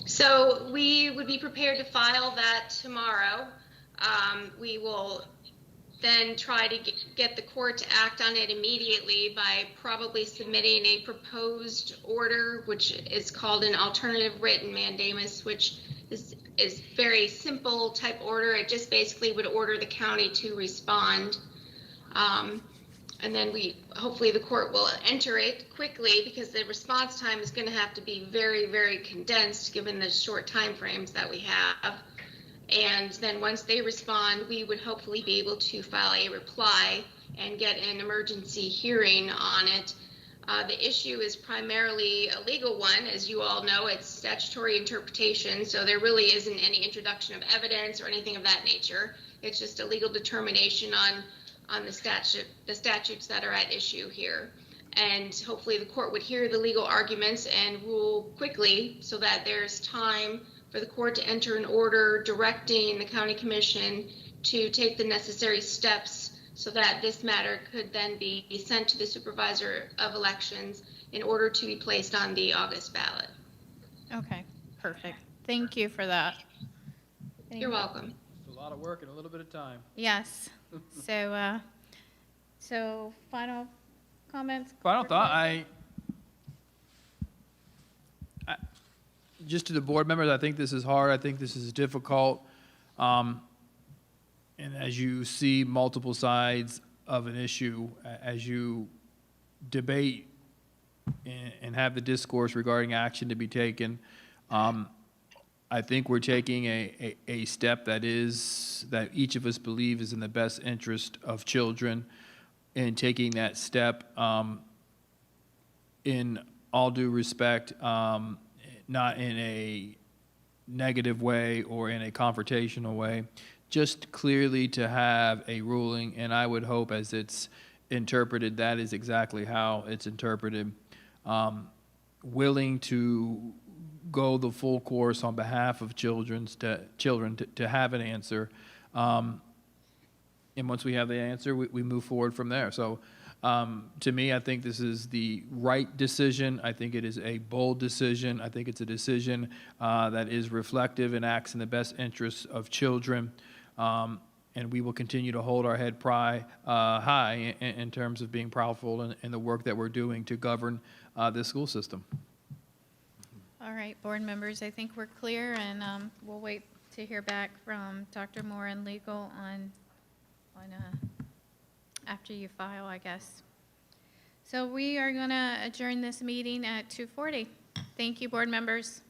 So we would be prepared to file that tomorrow. We will then try to get the court to act on it immediately by probably submitting a proposed order, which is called an alternative written mandamus, which is very simple type order. It just basically would order the county to respond. And then hopefully the court will enter it quickly, because the response time is going to have to be very, very condensed given the short time frames that we have. And then once they respond, we would hopefully be able to file a reply and get an emergency hearing on it. The issue is primarily a legal one. As you all know, it's statutory interpretation, so there really isn't any introduction of evidence or anything of that nature. It's just a legal determination on the statutes that are at issue here. And hopefully the court would hear the legal arguments and rule quickly so that there's time for the court to enter an order directing the county commission to take the necessary steps so that this matter could then be sent to the supervisor of elections in order to be placed on the August ballot. Okay, perfect. Thank you for that. You're welcome. It's a lot of work in a little bit of time. Yes. So, so final comments? Final thought, just to the board members, I think this is hard. I think this is difficult. And as you see multiple sides of an issue, as you debate and have the discourse regarding action to be taken, I think we're taking a step that each of us believe is in the best interest of children, and taking that step in all due respect, not in a negative way or in a confrontational way, just clearly to have a ruling. And I would hope as it's interpreted, that is exactly how it's interpreted. Willing to go the full course on behalf of children to have an answer. And once we have the answer, we move forward from there. So to me, I think this is the right decision. I think it is a bold decision. I think it's a decision that is reflective and acts in the best interests of children. And we will continue to hold our head high in terms of being proudful in the work that we're doing to govern this school system. All right, board members, I think we're clear, and we'll wait to hear back from Dr. Moore and legal on after you file, I guess. So we are going to adjourn this meeting at 2:40. Thank you, board members.